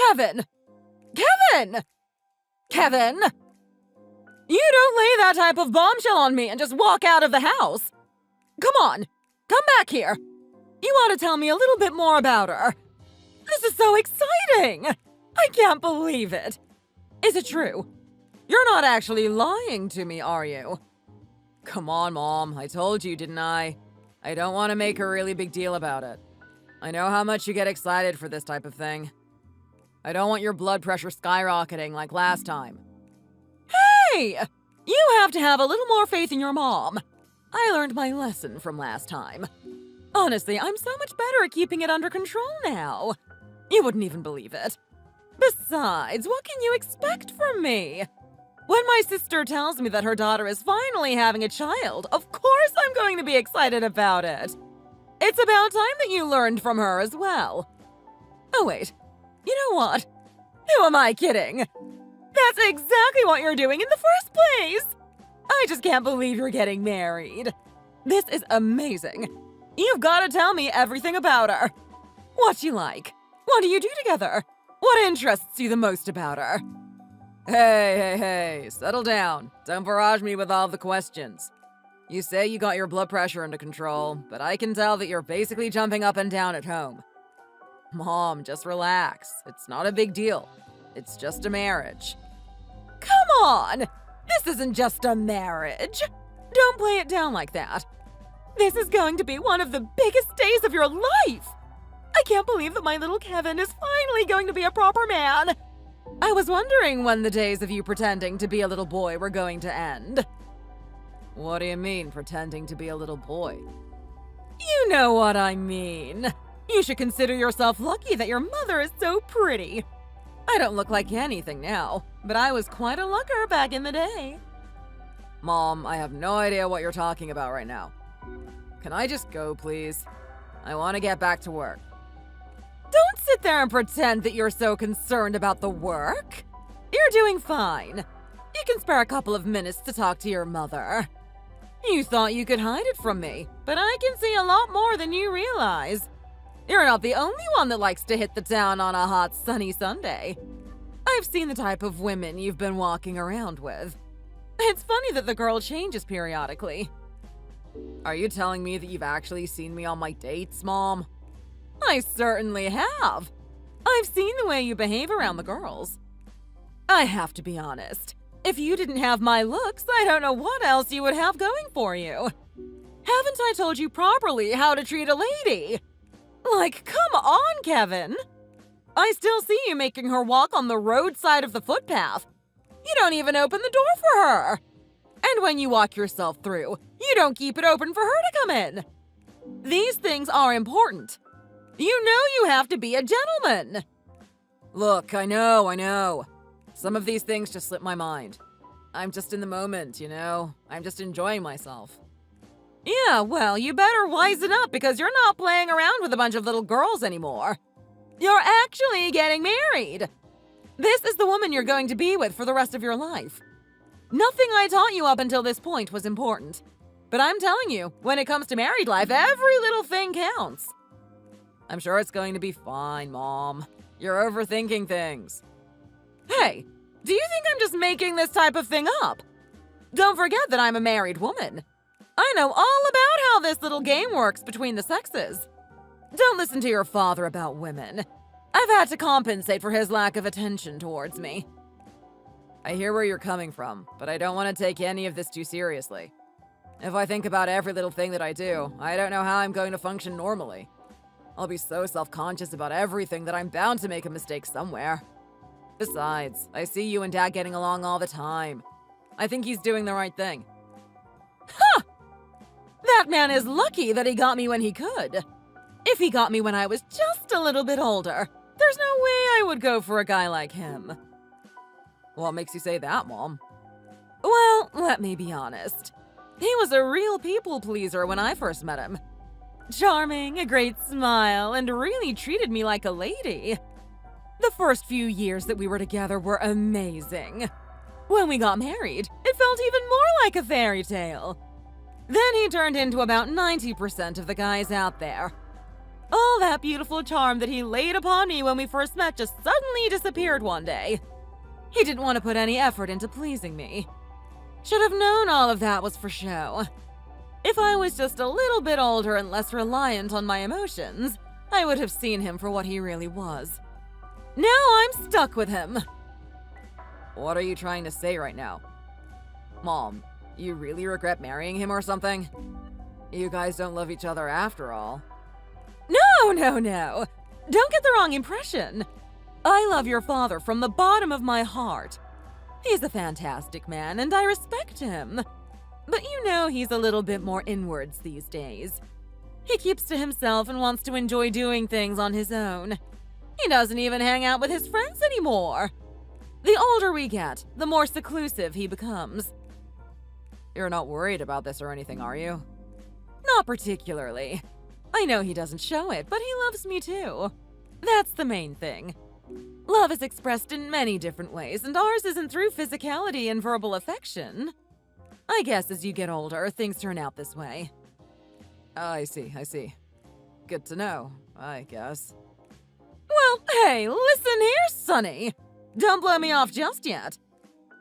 Kevin! Kevin! Kevin! You don't lay that type of bombshell on me and just walk out of the house! Come on! Come back here! You ought to tell me a little bit more about her. This is so exciting! I can't believe it. Is it true? You're not actually lying to me, are you? Come on, Mom. I told you, didn't I? I don't want to make a really big deal about it. I know how much you get excited for this type of thing. I don't want your blood pressure skyrocketing like last time. Hey! You have to have a little more faith in your mom. I learned my lesson from last time. Honestly, I'm so much better at keeping it under control now. You wouldn't even believe it. Besides, what can you expect from me? When my sister tells me that her daughter is finally having a child, of course I'm going to be excited about it. It's about time that you learned from her as well. Oh wait, you know what? Who am I kidding? That's exactly what you're doing in the first place! I just can't believe you're getting married. This is amazing. You've got to tell me everything about her. What's she like? What do you do together? What interests you the most about her? Hey, settle down. Don't barrage me with all the questions. You say you got your blood pressure under control, but I can tell that you're basically jumping up and down at home. Mom, just relax. It's not a big deal. It's just a marriage. Come on! This isn't just a marriage. Don't play it down like that. This is going to be one of the biggest days of your life. I can't believe that my little Kevin is finally going to be a proper man. I was wondering when the days of you pretending to be a little boy were going to end. What do you mean, pretending to be a little boy? You know what I mean. You should consider yourself lucky that your mother is so pretty. I don't look like anything now, but I was quite a looker back in the day. Mom, I have no idea what you're talking about right now. Can I just go, please? I want to get back to work. Don't sit there and pretend that you're so concerned about the work. You're doing fine. You can spare a couple of minutes to talk to your mother. You thought you could hide it from me, but I can see a lot more than you realize. You're not the only one that likes to hit the town on a hot, sunny Sunday. I've seen the type of women you've been walking around with. It's funny that the girl changes periodically. Are you telling me that you've actually seen me on my dates, Mom? I certainly have. I've seen the way you behave around the girls. I have to be honest. If you didn't have my looks, I don't know what else you would have going for you. Haven't I told you properly how to treat a lady? Like, come on, Kevin. I still see you making her walk on the roadside of the footpath. You don't even open the door for her. And when you walk yourself through, you don't keep it open for her to come in. These things are important. You know you have to be a gentleman. Look, I know. Some of these things just slip my mind. I'm just in the moment, you know? I'm just enjoying myself. Yeah, well, you better wisen up because you're not playing around with a bunch of little girls anymore. You're actually getting married. This is the woman you're going to be with for the rest of your life. Nothing I taught you up until this point was important. But I'm telling you, when it comes to married life, every little thing counts. I'm sure it's going to be fine, Mom. You're overthinking things. Hey, do you think I'm just making this type of thing up? Don't forget that I'm a married woman. I know all about how this little game works between the sexes. Don't listen to your father about women. I've had to compensate for his lack of attention towards me. I hear where you're coming from, but I don't want to take any of this too seriously. If I think about every little thing that I do, I don't know how I'm going to function normally. I'll be so self-conscious about everything that I'm bound to make a mistake somewhere. Besides, I see you and Dad getting along all the time. I think he's doing the right thing. Ha! That man is lucky that he got me when he could. If he got me when I was just a little bit older, there's no way I would go for a guy like him. What makes you say that, Mom? Well, let me be honest. He was a real people pleaser when I first met him. Charming, a great smile, and really treated me like a lady. The first few years that we were together were amazing. When we got married, it felt even more like a fairy tale. Then he turned into about 90% of the guys out there. All that beautiful charm that he laid upon me when we first met just suddenly disappeared one day. He didn't want to put any effort into pleasing me. Should have known all of that was for show. If I was just a little bit older and less reliant on my emotions, I would have seen him for what he really was. Now I'm stuck with him. What are you trying to say right now? Mom, you really regret marrying him or something? You guys don't love each other after all. No. Don't get the wrong impression. I love your father from the bottom of my heart. He's a fantastic man and I respect him. But you know he's a little bit more inwards these days. He keeps to himself and wants to enjoy doing things on his own. He doesn't even hang out with his friends anymore. The older we get, the more seclusive he becomes. You're not worried about this or anything, are you? Not particularly. I know he doesn't show it, but he loves me too. That's the main thing. Love is expressed in many different ways, and ours isn't through physicality and verbal affection. I guess as you get older, things turn out this way. I see. Good to know, I guess. Well, hey, listen here, Sonny. Don't blow me off just yet.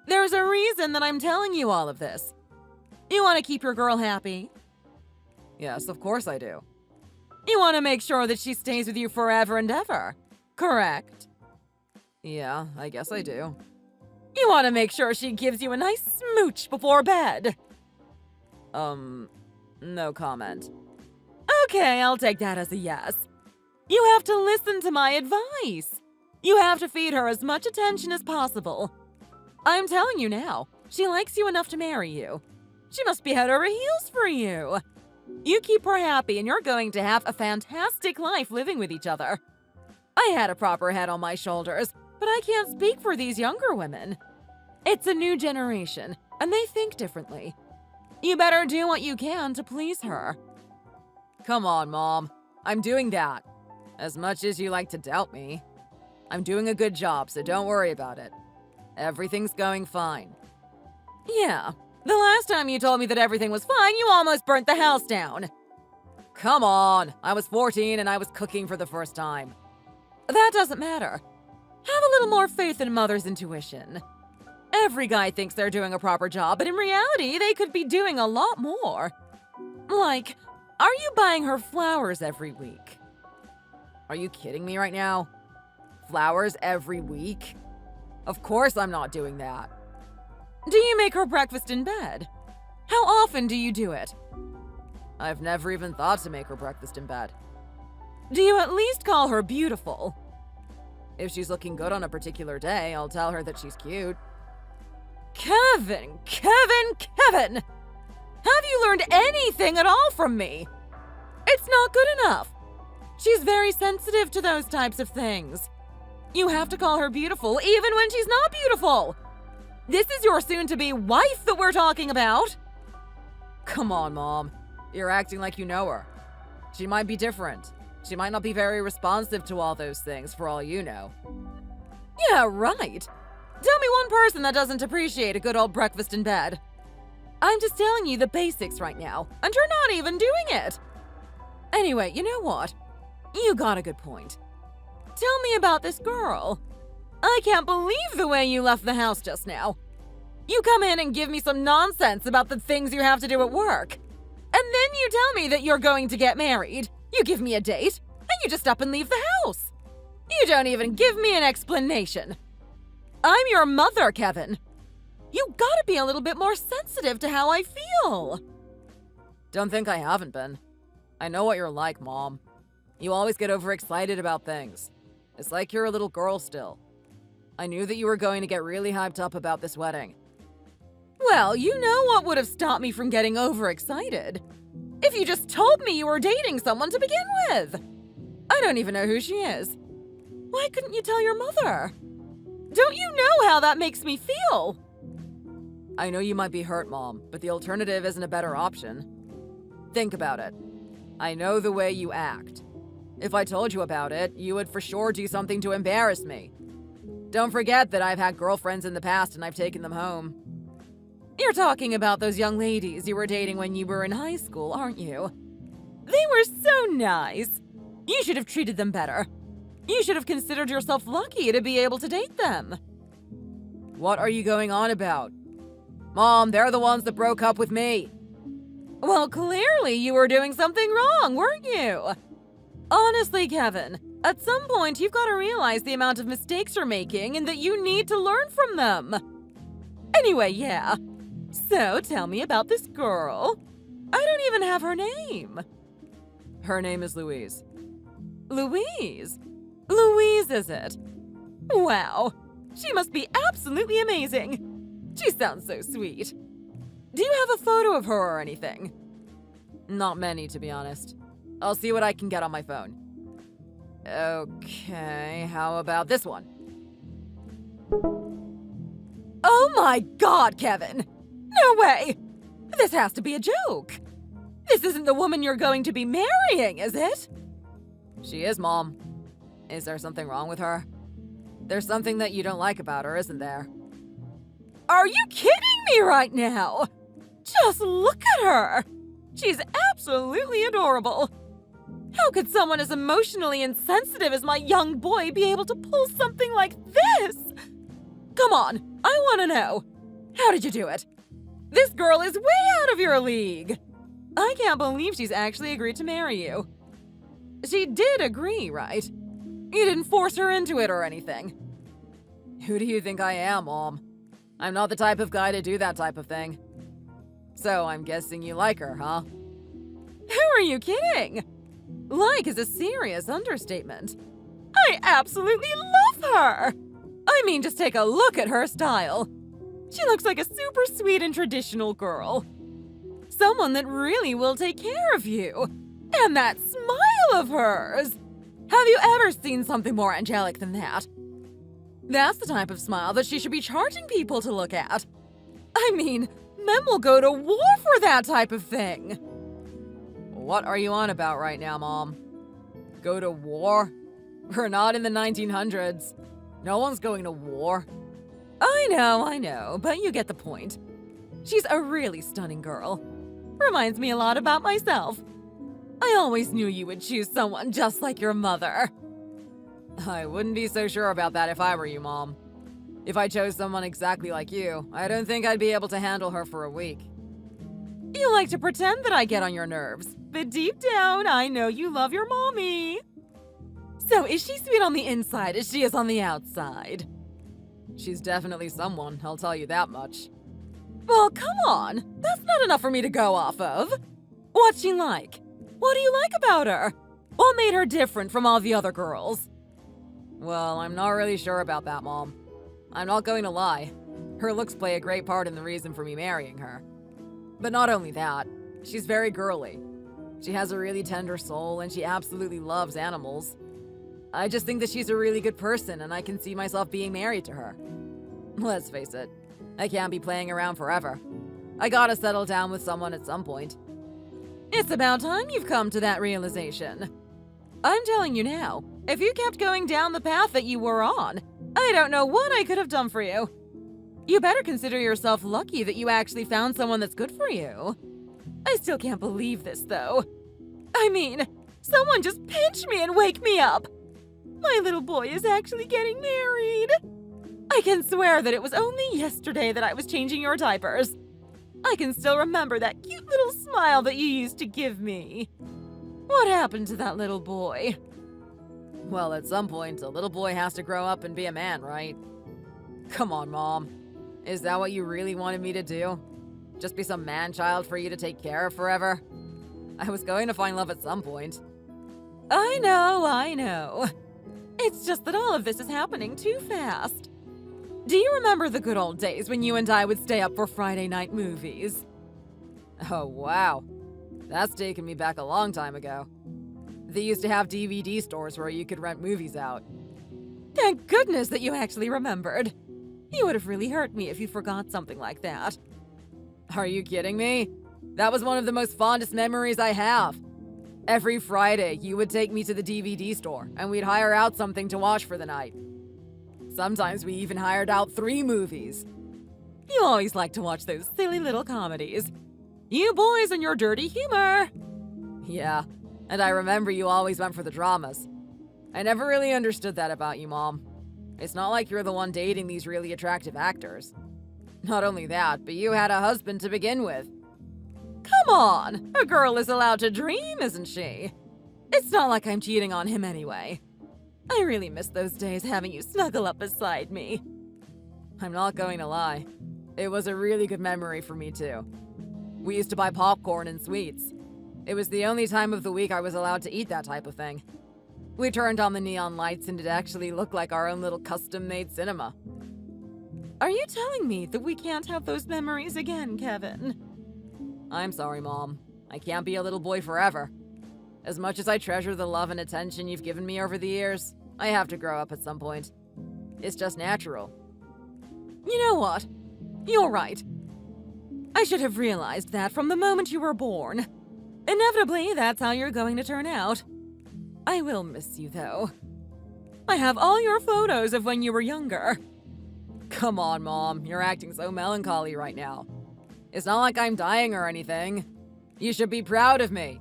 There's a reason that I'm telling you all of this. You want to keep your girl happy? Yes, of course I do. You want to make sure that she stays with you forever and ever, correct? Yeah, I guess I do. You want to make sure she gives you a nice smooch before bed? No comment. Okay, I'll take that as a yes. You have to listen to my advice. You have to feed her as much attention as possible. I'm telling you now, she likes you enough to marry you. She must be head over heels for you. You keep her happy and you're going to have a fantastic life living with each other. I had a proper head on my shoulders, but I can't speak for these younger women. It's a new generation, and they think differently. You better do what you can to please her. Come on, Mom. I'm doing that. As much as you like to doubt me. I'm doing a good job, so don't worry about it. Everything's going fine. Yeah, the last time you told me that everything was fine, you almost burnt the house down. Come on, I was 14 and I was cooking for the first time. That doesn't matter. Have a little more faith in Mother's intuition. Every guy thinks they're doing a proper job, but in reality, they could be doing a lot more. Like, are you buying her flowers every week? Are you kidding me right now? Flowers every week? Of course I'm not doing that. Do you make her breakfast in bed? How often do you do it? I've never even thought to make her breakfast in bed. Do you at least call her beautiful? If she's looking good on a particular day, I'll tell her that she's cute. Kevin! Have you learned anything at all from me? It's not good enough. She's very sensitive to those types of things. You have to call her beautiful even when she's not beautiful. This is your soon-to-be wife that we're talking about. Come on, Mom. You're acting like you know her. She might be different. She might not be very responsive to all those things, for all you know. Yeah, right. Tell me one person that doesn't appreciate a good old breakfast in bed. I'm just telling you the basics right now, and you're not even doing it. Anyway, you know what? You got a good point. Tell me about this girl. I can't believe the way you left the house just now. You come in and give me some nonsense about the things you have to do at work. And then you tell me that you're going to get married. You give me a date, and you just up and leave the house. You don't even give me an explanation. I'm your mother, Kevin. You gotta be a little bit more sensitive to how I feel. Don't think I haven't been. I know what you're like, Mom. You always get overexcited about things. It's like you're a little girl still. I knew that you were going to get really hyped up about this wedding. Well, you know what would have stopped me from getting overexcited? If you just told me you were dating someone to begin with. I don't even know who she is. Why couldn't you tell your mother? Don't you know how that makes me feel? I know you might be hurt, Mom, but the alternative isn't a better option. Think about it. I know the way you act. If I told you about it, you would for sure do something to embarrass me. Don't forget that I've had girlfriends in the past and I've taken them home. You're talking about those young ladies you were dating when you were in high school, aren't you? They were so nice. You should have treated them better. You should have considered yourself lucky to be able to date them. What are you going on about? Mom, they're the ones that broke up with me. Well, clearly you were doing something wrong, weren't you? Honestly, Kevin, at some point you've got to realize the amount of mistakes you're making and that you need to learn from them. Anyway, yeah. So, tell me about this girl. I don't even have her name. Her name is Louise. Louise? Louise, is it? Wow. She must be absolutely amazing. She sounds so sweet. Do you have a photo of her or anything? Not many, to be honest. I'll see what I can get on my phone. Okay, how about this one? Oh my God, Kevin! No way! This has to be a joke. This isn't the woman you're going to be marrying, is it? She is, Mom. Is there something wrong with her? There's something that you don't like about her, isn't there? Are you kidding me right now? Just look at her! She's absolutely adorable. How could someone as emotionally insensitive as my young boy be able to pull something like this? Come on, I want to know. How did you do it? This girl is way out of your league. I can't believe she's actually agreed to marry you. She did agree, right? You didn't force her into it or anything. Who do you think I am, Mom? I'm not the type of guy to do that type of thing. So I'm guessing you like her, huh? Who are you kidding? Like is a serious understatement. I absolutely love her! I mean, just take a look at her style. She looks like a super sweet and traditional girl. Someone that really will take care of you. And that smile of hers! Have you ever seen something more angelic than that? That's the type of smile that she should be charging people to look at. I mean, men will go to war for that type of thing. What are you on about right now, Mom? Go to war? We're not in the 1900s. No one's going to war. I know, but you get the point. She's a really stunning girl. Reminds me a lot about myself. I always knew you would choose someone just like your mother. I wouldn't be so sure about that if I were you, Mom. If I chose someone exactly like you, I don't think I'd be able to handle her for a week. You like to pretend that I get on your nerves, but deep down, I know you love your mommy. So is she sweet on the inside as she is on the outside? She's definitely someone, I'll tell you that much. Well, come on. That's not enough for me to go off of. What's she like? What do you like about her? What made her different from all the other girls? Well, I'm not really sure about that, Mom. I'm not going to lie. Her looks play a great part in the reason for me marrying her. But not only that, she's very girly. She has a really tender soul and she absolutely loves animals. I just think that she's a really good person and I can see myself being married to her. Let's face it, I can't be playing around forever. I gotta settle down with someone at some point. It's about time you've come to that realization. I'm telling you now, if you kept going down the path that you were on, I don't know what I could have done for you. You better consider yourself lucky that you actually found someone that's good for you. I still can't believe this, though. I mean, someone just pinch me and wake me up. My little boy is actually getting married. I can swear that it was only yesterday that I was changing your diapers. I can still remember that cute little smile that you used to give me. What happened to that little boy? Well, at some point, a little boy has to grow up and be a man, right? Come on, Mom. Is that what you really wanted me to do? Just be some man-child for you to take care of forever? I was going to find love at some point. I know. It's just that all of this is happening too fast. Do you remember the good old days when you and I would stay up for Friday night movies? Oh, wow. That's taken me back a long time ago. They used to have DVD stores where you could rent movies out. Thank goodness that you actually remembered. You would have really hurt me if you forgot something like that. Are you kidding me? That was one of the most fondest memories I have. Every Friday, you would take me to the DVD store, and we'd hire out something to watch for the night. Sometimes we even hired out 3 movies. You always like to watch those silly little comedies. You boys and your dirty humor. Yeah, And I remember you always went for the dramas. I never really understood that about you, Mom. It's not like you're the one dating these really attractive actors. Not only that, but you had a husband to begin with. Come on! A girl is allowed to dream, isn't she? It's not like I'm cheating on him anyway. I really miss those days having you snuggle up beside me. I'm not going to lie. It was a really good memory for me, too. We used to buy popcorn and sweets. It was the only time of the week I was allowed to eat that type of thing. We turned on the neon lights and it actually looked like our own little custom-made cinema. Are you telling me that we can't have those memories again, Kevin? I'm sorry, Mom. I can't be a little boy forever. As much as I treasure the love and attention you've given me over the years, I have to grow up at some point. It's just natural. You know what? You're right. I should have realized that from the moment you were born. Inevitably, that's how you're going to turn out. I will miss you, though. I have all your photos of when you were younger. Come on, Mom. You're acting so melancholy right now. It's not like I'm dying or anything. You should be proud of me.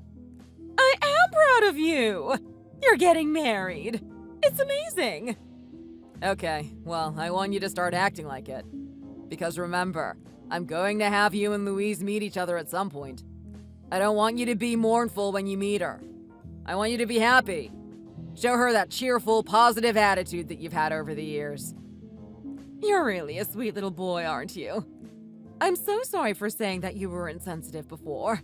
I am proud of you! You're getting married. It's amazing. Okay, well, I want you to start acting like it. Because remember, I'm going to have you and Louise meet each other at some point. I don't want you to be mournful when you meet her. I want you to be happy. Show her that cheerful, positive attitude that you've had over the years. You're really a sweet little boy, aren't you? I'm so sorry for saying that you were insensitive before.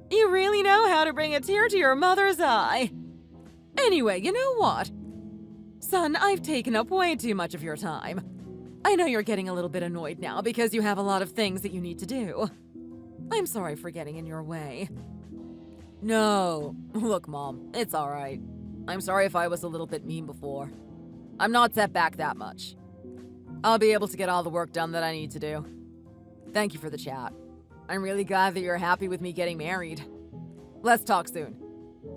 You really know how to bring a tear to your mother's eye. Anyway, you know what? Son, I've taken up way too much of your time. I know you're getting a little bit annoyed now because you have a lot of things that you need to do. I'm sorry for getting in your way. No. Look, Mom, it's alright. I'm sorry if I was a little bit mean before. I'm not set back that much. I'll be able to get all the work done that I need to do. Thank you for the chat. I'm really glad that you're happy with me getting married. Let's talk soon.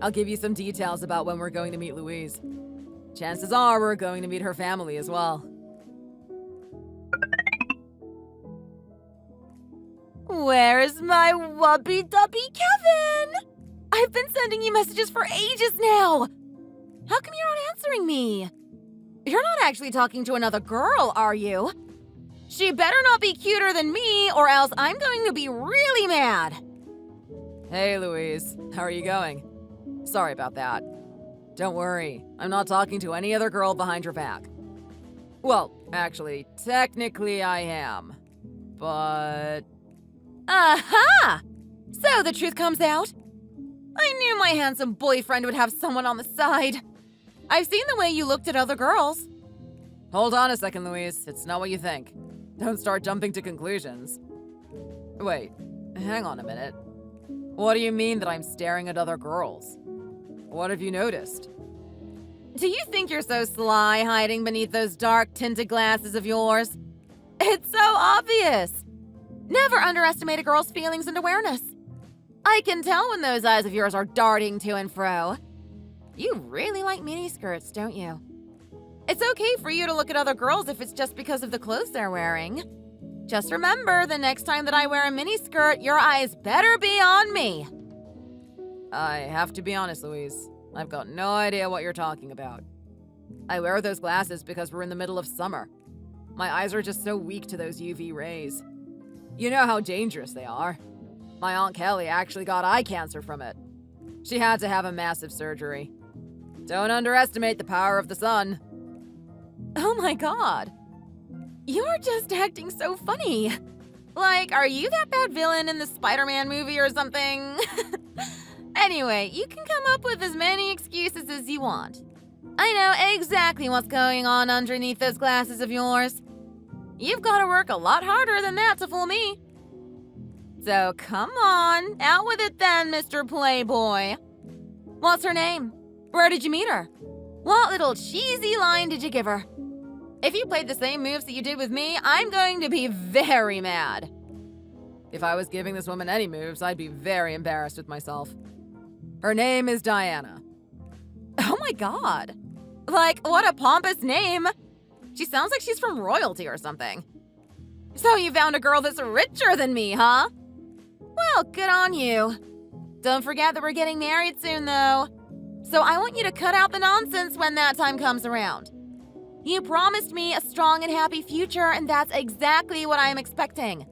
I'll give you some details about when we're going to meet Louise. Chances are we're going to meet her family as well. Where's my wubby-dubby Kevin? I've been sending you messages for ages now. How come you're not answering me? You're not actually talking to another girl, are you? She better not be cuter than me, or else I'm going to be really mad. Hey, Louise. How are you going? Sorry about that. Don't worry. I'm not talking to any other girl behind your back. Well, actually, technically I am. But... Aha! So the truth comes out? I knew my handsome boyfriend would have someone on the side. I've seen the way you looked at other girls. Hold on a second, Louise. It's not what you think. Don't start jumping to conclusions. Wait, hang on a minute. What do you mean that I'm staring at other girls? What have you noticed? Do you think you're so sly hiding beneath those dark tinted glasses of yours? It's so obvious. Never underestimate a girl's feelings and awareness. I can tell when those eyes of yours are darting to and fro. You really like miniskirts, don't you? It's okay for you to look at other girls if it's just because of the clothes they're wearing. Just remember, the next time that I wear a miniskirt, your eyes better be on me. I have to be honest, Louise. I've got no idea what you're talking about. I wear those glasses because we're in the middle of summer. My eyes are just so weak to those UV rays. You know how dangerous they are. My Aunt Kelly actually got eye cancer from it. She had to have a massive surgery. Don't underestimate the power of the sun. Oh my god. You're just acting so funny. Like, are you that bad villain in the Spider-Man movie or something? Anyway, you can come up with as many excuses as you want. I know exactly what's going on underneath those glasses of yours. You've got to work a lot harder than that to fool me. So come on, out with it then, Mr. Playboy. What's her name? Where did you meet her? What little cheesy line did you give her? If you played the same moves that you did with me, I'm going to be very mad. If I was giving this woman any moves, I'd be very embarrassed with myself. Her name is Diana. Oh my god. Like, what a pompous name. She sounds like she's from royalty or something. So you found a girl that's richer than me, huh? Well, good on you. Don't forget that we're getting married soon, though. So I want you to cut out the nonsense when that time comes around. You promised me a strong and happy future, and that's exactly what I am expecting.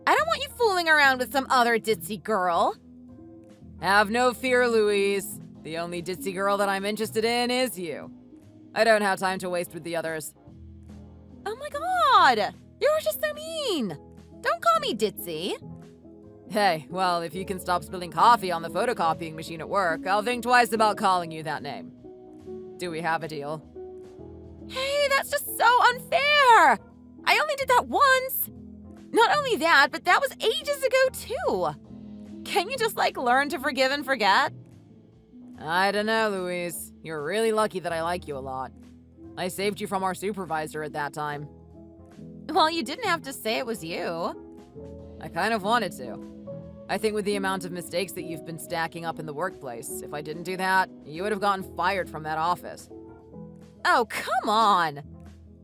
I don't want you fooling around with some other ditzy girl. Have no fear, Louise. The only ditzy girl that I'm interested in is you. I don't have time to waste with the others. Oh my god! You're just so mean! Don't call me ditzy. Hey, well, if you can stop spilling coffee on the photocopying machine at work, I'll think twice about calling you that name. Do we have a deal? Hey, that's just so unfair! I only did that once! Not only that, but that was ages ago too! Can't you just, learn to forgive and forget? I don't know, Louise. You're really lucky that I like you a lot. I saved you from our supervisor at that time. Well, you didn't have to say it was you. I kind of wanted to. I think with the amount of mistakes that you've been stacking up in the workplace, if I didn't do that, you would have gotten fired from that office. Oh, come on!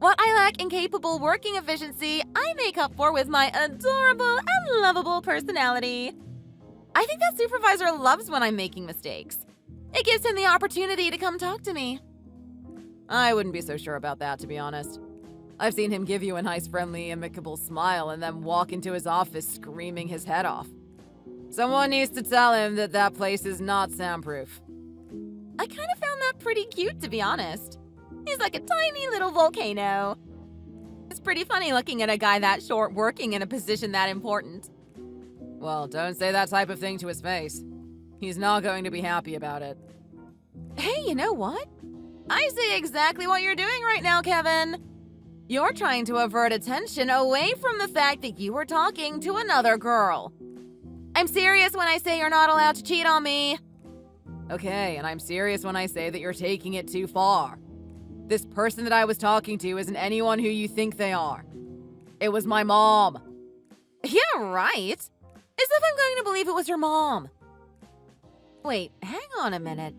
What I lack in capable working efficiency, I make up for with my adorable and lovable personality. I think that supervisor loves when I'm making mistakes. It gives him the opportunity to come talk to me. I wouldn't be so sure about that, to be honest. I've seen him give you a nice, friendly, amicable smile and then walk into his office screaming his head off. Someone needs to tell him that that place is not soundproof. I kind of found that pretty cute, to be honest. He's like a tiny little volcano. It's pretty funny looking at a guy that short working in a position that important. Well, don't say that type of thing to his face. He's not going to be happy about it. Hey, you know what? I see exactly what you're doing right now, Kevin. You're trying to avert attention away from the fact that you were talking to another girl. I'm serious when I say you're not allowed to cheat on me. Okay, and I'm serious when I say that you're taking it too far. This person that I was talking to isn't anyone who you think they are. It was my mom. Yeah, right. As if I'm going to believe it was your mom. Wait, hang on a minute.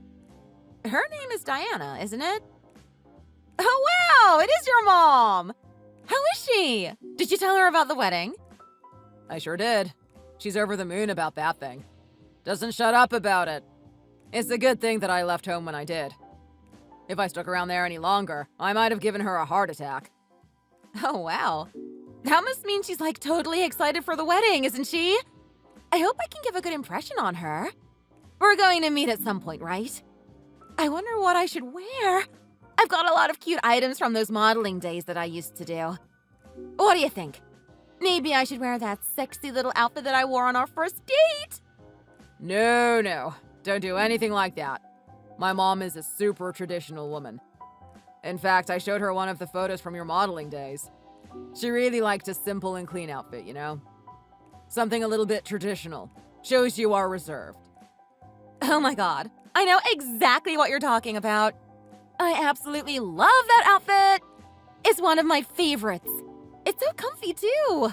Her name is Diana, isn't it? Oh, wow! It is your mom! How is she? Did you tell her about the wedding? I sure did. She's over the moon about that thing. Doesn't shut up about it. It's a good thing that I left home when I did. If I stuck around there any longer, I might have given her a heart attack. Oh, wow. That must mean she's totally excited for the wedding, isn't she? I hope I can give a good impression on her. We're going to meet at some point, right? I wonder what I should wear. I've got a lot of cute items from those modeling days that I used to do. What do you think? Maybe I should wear that sexy little outfit that I wore on our first date? No. Don't do anything like that. My mom is a super traditional woman. In fact, I showed her one of the photos from your modeling days. She really liked a simple and clean outfit, you know? Something a little bit traditional. Shows you are reserved. Oh my god. I know exactly what you're talking about. I absolutely love that outfit. It's one of my favorites. It's so comfy, too.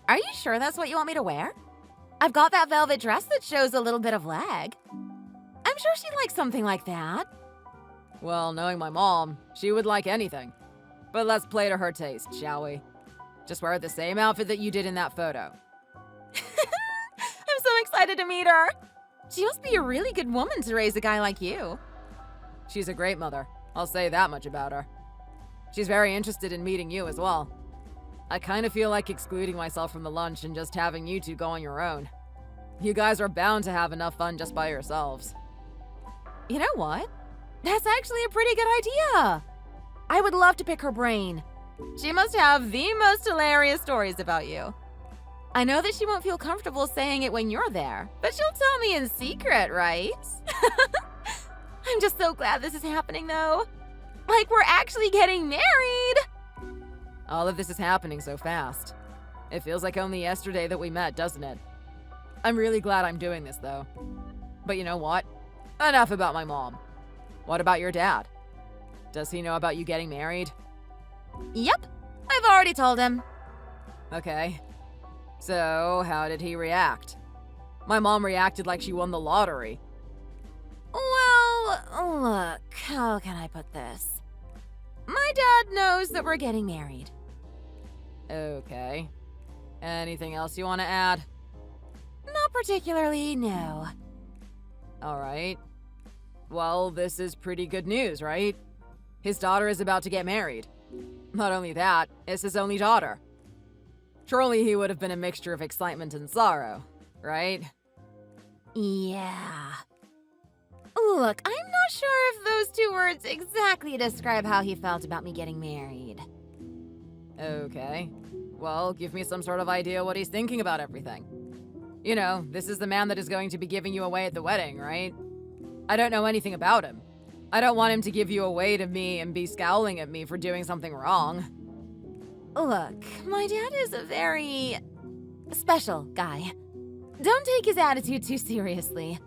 Are you sure that's what you want me to wear? I've got that velvet dress that shows a little bit of leg. I'm sure she'd like something like that. Well, knowing my mom, she would like anything. But let's play to her taste, shall we? Just wear the same outfit that you did in that photo. I'm so excited to meet her. She must be a really good woman to raise a guy like you. She's a great mother. I'll say that much about her. She's very interested in meeting you as well. I kind of feel like excluding myself from the lunch and just having you two go on your own. You guys are bound to have enough fun just by yourselves. You know what? That's actually a pretty good idea. I would love to pick her brain. She must have the most hilarious stories about you. I know that she won't feel comfortable saying it when you're there, but she'll tell me in secret, right? I'm just so glad this is happening, though. We're actually getting married! All of this is happening so fast. It feels like only yesterday that we met, doesn't it? I'm really glad I'm doing this, though. But you know what? Enough about my mom. What about your dad? Does he know about you getting married? Yep, I've already told him. Okay. So, how did he react? My mom reacted like she won the lottery. Well, look, how can I put this? My dad knows that we're getting married. Okay. Anything else you want to add? Not particularly, no. Alright. Well, this is pretty good news, right? His daughter is about to get married. Not only that, it's his only daughter. Surely he would have been a mixture of excitement and sorrow, right? Yeah. Look, I'm not sure if those two words exactly describe how he felt about me getting married. Okay. Well, give me some sort of idea what he's thinking about everything. You know, this is the man that is going to be giving you away at the wedding, right? I don't know anything about him. I don't want him to give you away to me and be scowling at me for doing something wrong. Look, my dad is a very special guy. Don't take his attitude too seriously.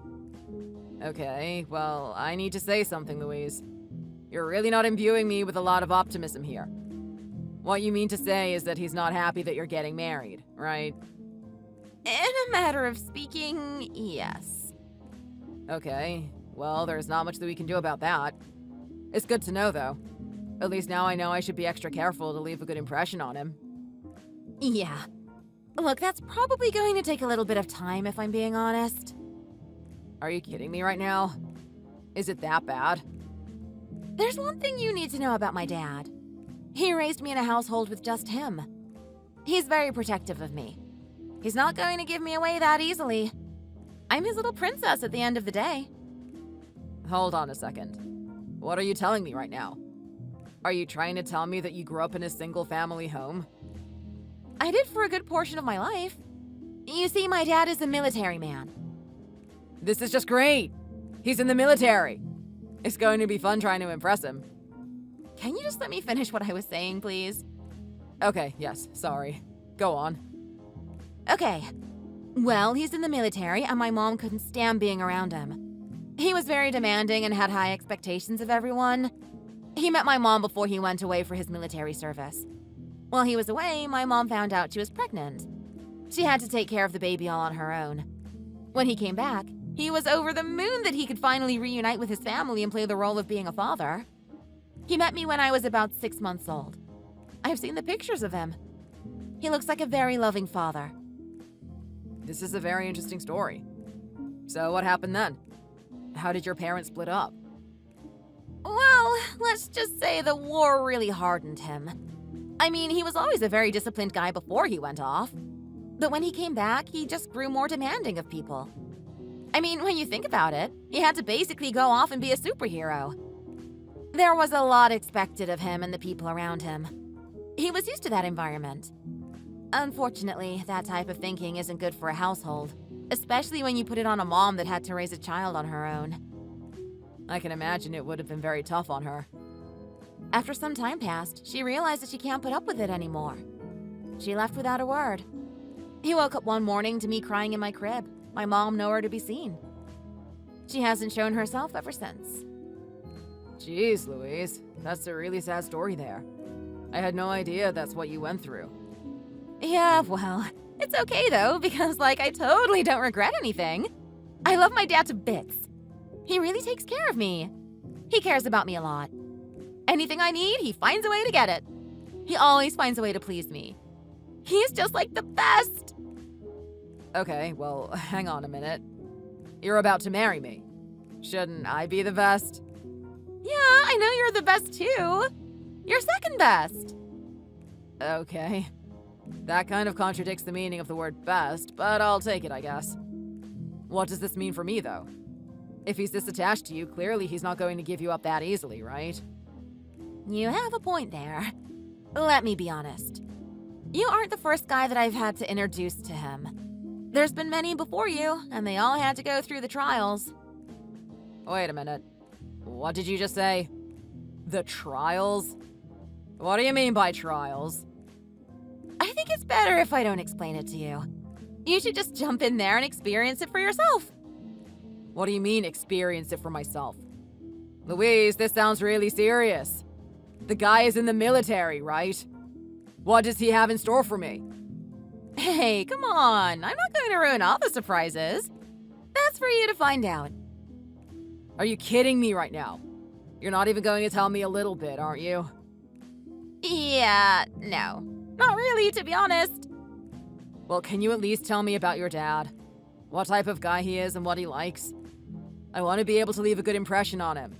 Okay, well, I need to say something, Louise. You're really not imbuing me with a lot of optimism here. What you mean to say is that he's not happy that you're getting married, right? In a matter of speaking, yes. Okay, well, there's not much that we can do about that. It's good to know, though. At least now I know I should be extra careful to leave a good impression on him. Yeah. Look, that's probably going to take a little bit of time if I'm being honest. Are you kidding me right now? Is it that bad? There's one thing you need to know about my dad. He raised me in a household with just him. He's very protective of me. He's not going to give me away that easily. I'm his little princess at the end of the day. Hold on a second. What are you telling me right now? Are you trying to tell me that you grew up in a single-family home? I did for a good portion of my life. You see, my dad is a military man. This is just great. He's in the military. It's going to be fun trying to impress him. Can you just let me finish what I was saying, please? Okay, yes, sorry. Go on. Okay. Well, he's in the military, and my mom couldn't stand being around him. He was very demanding and had high expectations of everyone. He met my mom before he went away for his military service. While he was away, my mom found out she was pregnant. She had to take care of the baby all on her own. When he came back, he was over the moon that he could finally reunite with his family and play the role of being a father. He met me when I was about 6 months old. I've seen the pictures of him. He looks like a very loving father. This is a very interesting story. So what happened then? How did your parents split up? Well, let's just say the war really hardened him. I mean, he was always a very disciplined guy before he went off. But when he came back, he just grew more demanding of people. I mean, when you think about it, he had to basically go off and be a superhero. There was a lot expected of him and the people around him. He was used to that environment. Unfortunately, that type of thinking isn't good for a household, especially when you put it on a mom that had to raise a child on her own. I can imagine it would have been very tough on her. After some time passed, she realized that she can't put up with it anymore. She left without a word. He woke up one morning to me crying in my crib, my mom nowhere to be seen. She hasn't shown herself ever since. Jeez, Louise, that's a really sad story there. I had no idea that's what you went through. Yeah, well, it's okay though, because I totally don't regret anything. I love my dad to bits. He really takes care of me. He cares about me a lot. Anything I need, he finds a way to get it. He always finds a way to please me. He's just the best. Okay, well, hang on a minute. You're about to marry me. Shouldn't I be the best? Yeah, I know you're the best too. You're second best. Okay. That kind of contradicts the meaning of the word best, but I'll take it, I guess. What does this mean for me, though? If he's this attached to you, clearly he's not going to give you up that easily, right? You have a point there. Let me be honest. You aren't the first guy that I've had to introduce to him. There's been many before you, and they all had to go through the trials. Wait a minute. What did you just say? The trials? What do you mean by trials? I think it's better if I don't explain it to you. You should just jump in there and experience it for yourself. What do you mean, experience it for myself? Louise, this sounds really serious. The guy is in the military, right? What does he have in store for me? Hey, come on. I'm not going to ruin all the surprises. That's for you to find out. Are you kidding me right now? You're not even going to tell me a little bit, aren't you? Yeah, no. Not really, to be honest. Well, can you at least tell me about your dad? What type of guy he is and what he likes? I want to be able to leave a good impression on him.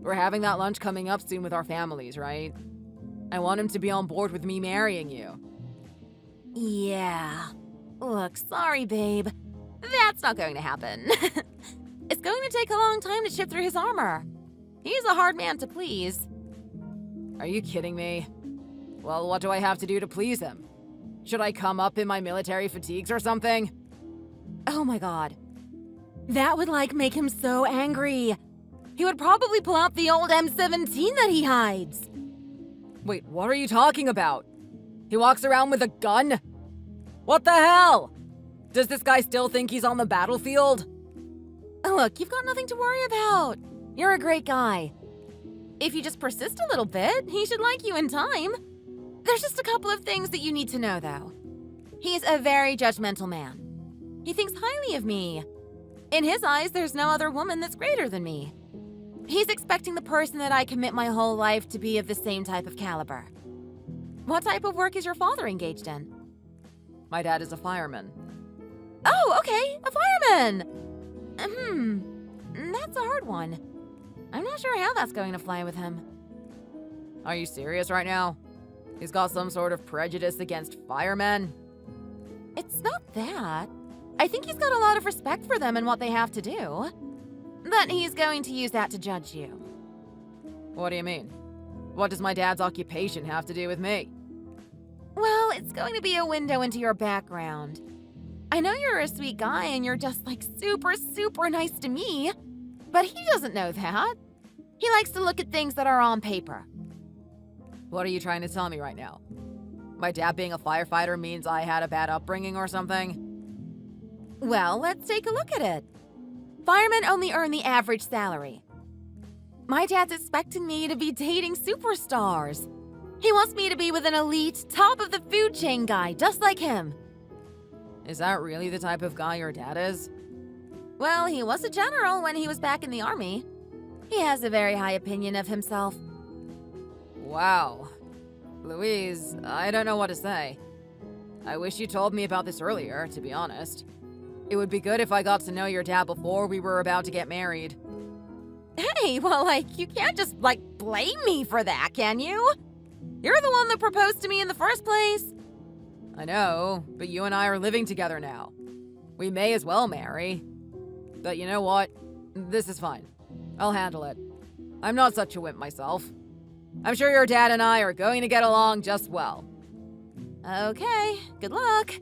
We're having that lunch coming up soon with our families, right? I want him to be on board with me marrying you. Yeah. Look, sorry, babe. That's not going to happen. It's going to take a long time to chip through his armor. He's a hard man to please. Are you kidding me? Well, what do I have to do to please him? Should I come up in my military fatigues or something? Oh my god. That would, make him so angry. He would probably pull out the old M17 that he hides. Wait, what are you talking about? He walks around with a gun? What the hell? Does this guy still think he's on the battlefield? Look, you've got nothing to worry about. You're a great guy. If you just persist a little bit, he should like you in time. There's just a couple of things that you need to know, though. He's a very judgmental man. He thinks highly of me. In his eyes, there's no other woman that's greater than me. He's expecting the person that I commit my whole life to be of the same type of caliber. What type of work is your father engaged in? My dad is a fireman. Oh, okay, a fireman! That's a hard one. I'm not sure how that's going to fly with him. Are you serious right now? He's got some sort of prejudice against firemen? It's not that. I think he's got a lot of respect for them and what they have to do. But he's going to use that to judge you. What do you mean? What does my dad's occupation have to do with me? Well, it's going to be a window into your background. I know you're a sweet guy and you're just super, super nice to me, but he doesn't know that. He likes to look at things that are on paper. What are you trying to tell me right now? My dad being a firefighter means I had a bad upbringing or something? Well, let's take a look at it. Firemen only earn the average salary. My dad's expecting me to be dating superstars. He wants me to be with an elite, top of the food chain guy just like him. Is that really the type of guy your dad is? Well, he was a general when he was back in the army. He has a very high opinion of himself. Wow. Louise, I don't know what to say. I wish you told me about this earlier, to be honest. It would be good if I got to know your dad before we were about to get married. Hey, well, you can't just, blame me for that, can you? You're the one that proposed to me in the first place. I know, but you and I are living together now. We may as well marry. But you know what? This is fine. I'll handle it. I'm not such a wimp myself. I'm sure your dad and I are going to get along just well. Okay, good luck.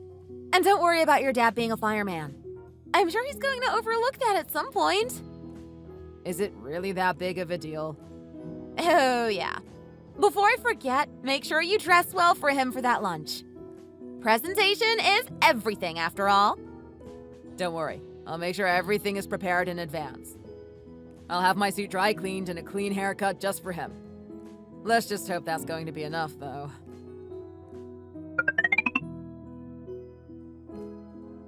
And don't worry about your dad being a fireman. I'm sure he's going to overlook that at some point. Is it really that big of a deal? Oh, yeah. Before I forget, make sure you dress well for him for that lunch. Presentation is everything, after all. Don't worry. I'll make sure everything is prepared in advance. I'll have my suit dry cleaned and a clean haircut just for him. Let's just hope that's going to be enough, though.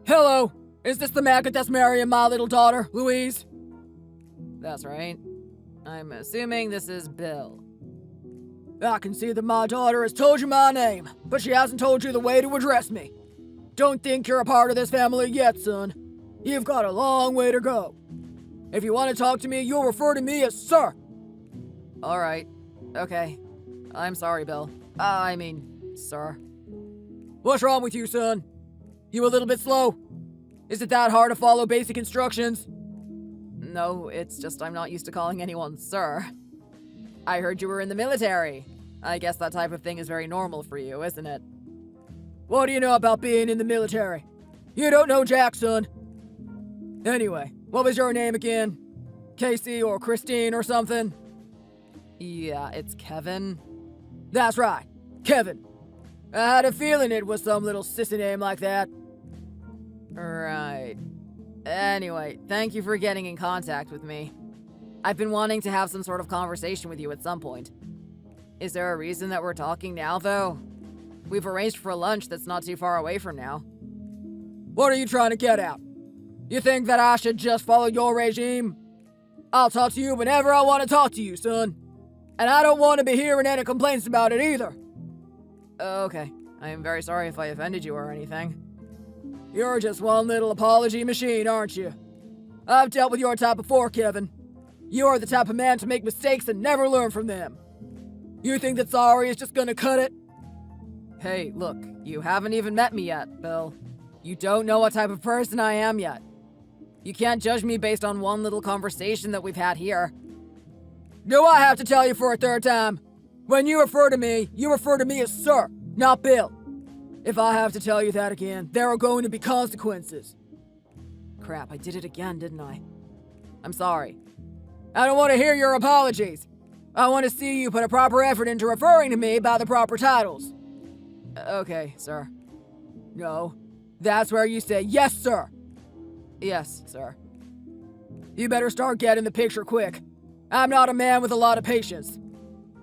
Hello! Is this the maggot that's marrying my little daughter, Louise? That's right. I'm assuming this is Bill. I can see that my daughter has told you my name, but she hasn't told you the way to address me. Don't think you're a part of this family yet, son. You've got a long way to go. If you want to talk to me, you'll refer to me as sir. All right. Okay. I'm sorry, Bill. Sir. What's wrong with you, son? You a little bit slow? Is it that hard to follow basic instructions? No, it's just I'm not used to calling anyone sir. I heard you were in the military. I guess that type of thing is very normal for you, isn't it? What do you know about being in the military? You don't know jack, son. Anyway, what was your name again? Casey or Christine or something? Yeah, it's Kevin. That's right, Kevin. I had a feeling it was some little sissy name like that. Right. Anyway, thank you for getting in contact with me. I've been wanting to have some sort of conversation with you at some point. Is there a reason that we're talking now, though? We've arranged for a lunch that's not too far away from now. What are you trying to get at? You think that I should just follow your regime? I'll talk to you whenever I want to talk to you, son. And I don't want to be hearing any complaints about it either. Okay. I am very sorry if I offended you or anything. You're just one little apology machine, aren't you? I've dealt with your type before, Kevin. You are the type of man to make mistakes and never learn from them. You think that sorry is just gonna cut it? Hey, look, you haven't even met me yet, Bill. You don't know what type of person I am yet. You can't judge me based on one little conversation that we've had here. Do I have to tell you for a third time? When you refer to me as sir, not Bill. If I have to tell you that again, there are going to be consequences. Crap, I did it again, didn't I? I'm sorry. I don't want to hear your apologies. I want to see you put a proper effort into referring to me by the proper titles. Okay, sir. No, that's where you say, yes, sir. Yes, sir. You better start getting the picture quick. I'm not a man with a lot of patience.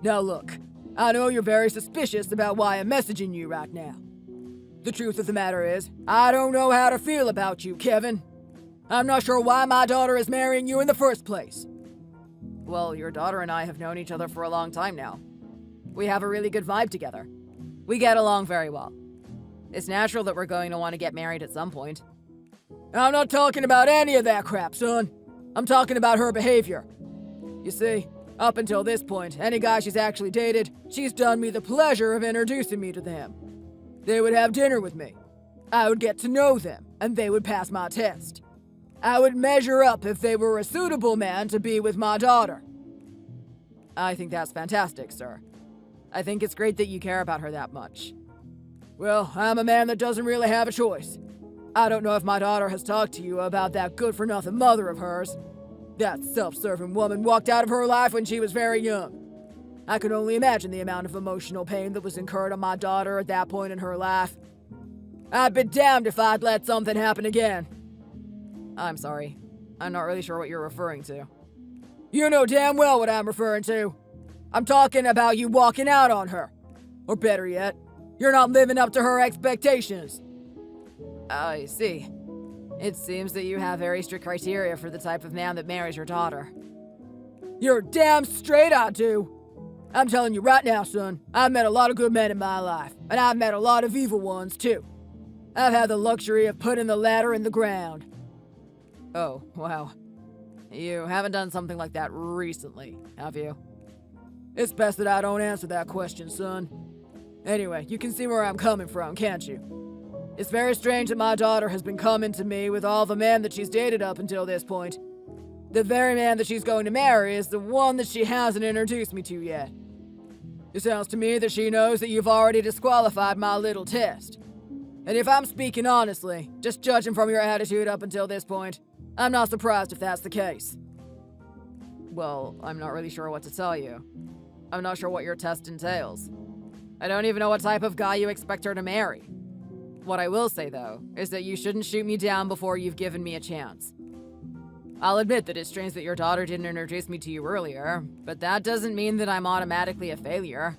Now look, I know you're very suspicious about why I'm messaging you right now. The truth of the matter is, I don't know how to feel about you, Kevin. I'm not sure why my daughter is marrying you in the first place. Well, your daughter and I have known each other for a long time now. We have a really good vibe together. We get along very well. It's natural that we're going to want to get married at some point. I'm not talking about any of that crap, son. I'm talking about her behavior. You see, up until this point, any guy she's actually dated, she's done me the pleasure of introducing me to them. They would have dinner with me. I would get to know them, and they would pass my test. I would measure up if they were a suitable man to be with my daughter. I think that's fantastic, sir. I think it's great that you care about her that much. Well, I'm a man that doesn't really have a choice. I don't know if my daughter has talked to you about that good-for-nothing mother of hers. That self-serving woman walked out of her life when she was very young. I can only imagine the amount of emotional pain that was incurred on my daughter at that point in her life. I'd be damned if I'd let something happen again. I'm sorry. I'm not really sure what you're referring to. You know damn well what I'm referring to. I'm talking about you walking out on her. Or better yet, you're not living up to her expectations. I see. It seems that you have very strict criteria for the type of man that marries your daughter. You're damn straight I do. I'm telling you right now, son, I've met a lot of good men in my life, and I've met a lot of evil ones, too. I've had the luxury of putting the ladder in the ground. Oh, wow. You haven't done something like that recently, have you? It's best that I don't answer that question, son. Anyway, you can see where I'm coming from, can't you? It's very strange that my daughter has been coming to me with all the men that she's dated up until this point. The very man that she's going to marry is the one that she hasn't introduced me to yet. It sounds to me that she knows that you've already disqualified my little test. And if I'm speaking honestly, just judging from your attitude up until this point, I'm not surprised if that's the case. Well, I'm not really sure what to tell you. I'm not sure what your test entails. I don't even know what type of guy you expect her to marry. What I will say, though, is that you shouldn't shoot me down before you've given me a chance. I'll admit that it's strange that your daughter didn't introduce me to you earlier, but that doesn't mean that I'm automatically a failure.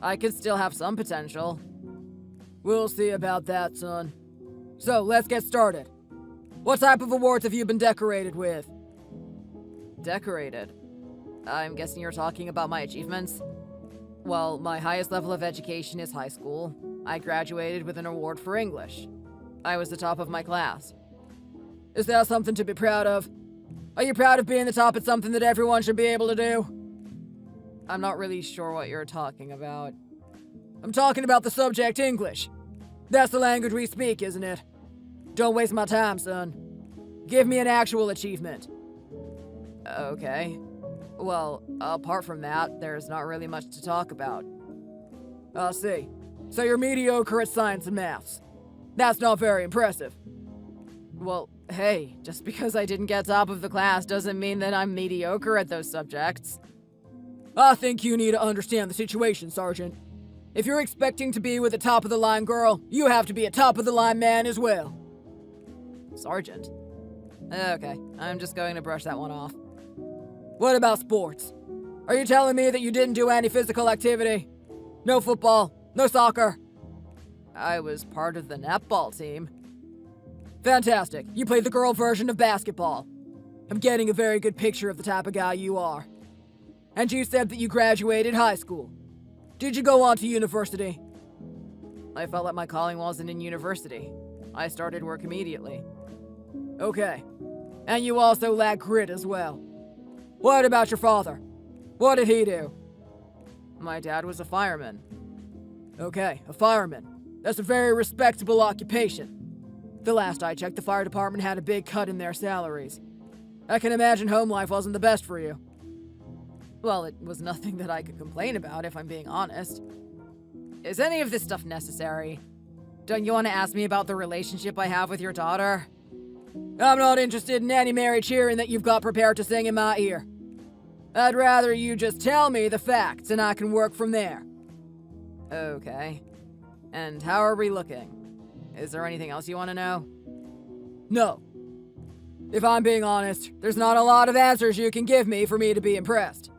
I could still have some potential. We'll see about that, son. So, let's get started. What type of awards have you been decorated with? Decorated? I'm guessing you're talking about my achievements? Well, my highest level of education is high school. I graduated with an award for English. I was the top of my class. Is that something to be proud of? Are you proud of being the top at something that everyone should be able to do? I'm not really sure what you're talking about. I'm talking about the subject English. That's the language we speak, isn't it? Don't waste my time, son. Give me an actual achievement. Okay. Well, apart from that, there's not really much to talk about. I see. So you're mediocre at science and maths. That's not very impressive. Well, hey, just because I didn't get top of the class doesn't mean that I'm mediocre at those subjects. I think you need to understand the situation, Sergeant. If you're expecting to be with a top-of-the-line girl, you have to be a top-of-the-line man as well. Sergeant? Okay, I'm just going to brush that one off. What about sports? Are you telling me that you didn't do any physical activity? No football? No soccer? I was part of the netball team. Fantastic. You played the girl version of basketball. I'm getting a very good picture of the type of guy you are. And you said that you graduated high school. Did you go on to university? I felt like my calling wasn't in university. I started work immediately. Okay. And you also lack grit as well. What about your father? What did he do? My dad was a fireman. Okay, a fireman. That's a very respectable occupation. The last I checked, the fire department had a big cut in their salaries. I can imagine home life wasn't the best for you. Well, it was nothing that I could complain about, if I'm being honest. Is any of this stuff necessary? Don't you want to ask me about the relationship I have with your daughter? I'm not interested in any merry cheering that you've got prepared to sing in my ear. I'd rather you just tell me the facts and I can work from there. Okay. And how are we looking? Is there anything else you want to know? No. If I'm being honest, there's not a lot of answers you can give me for me to be impressed.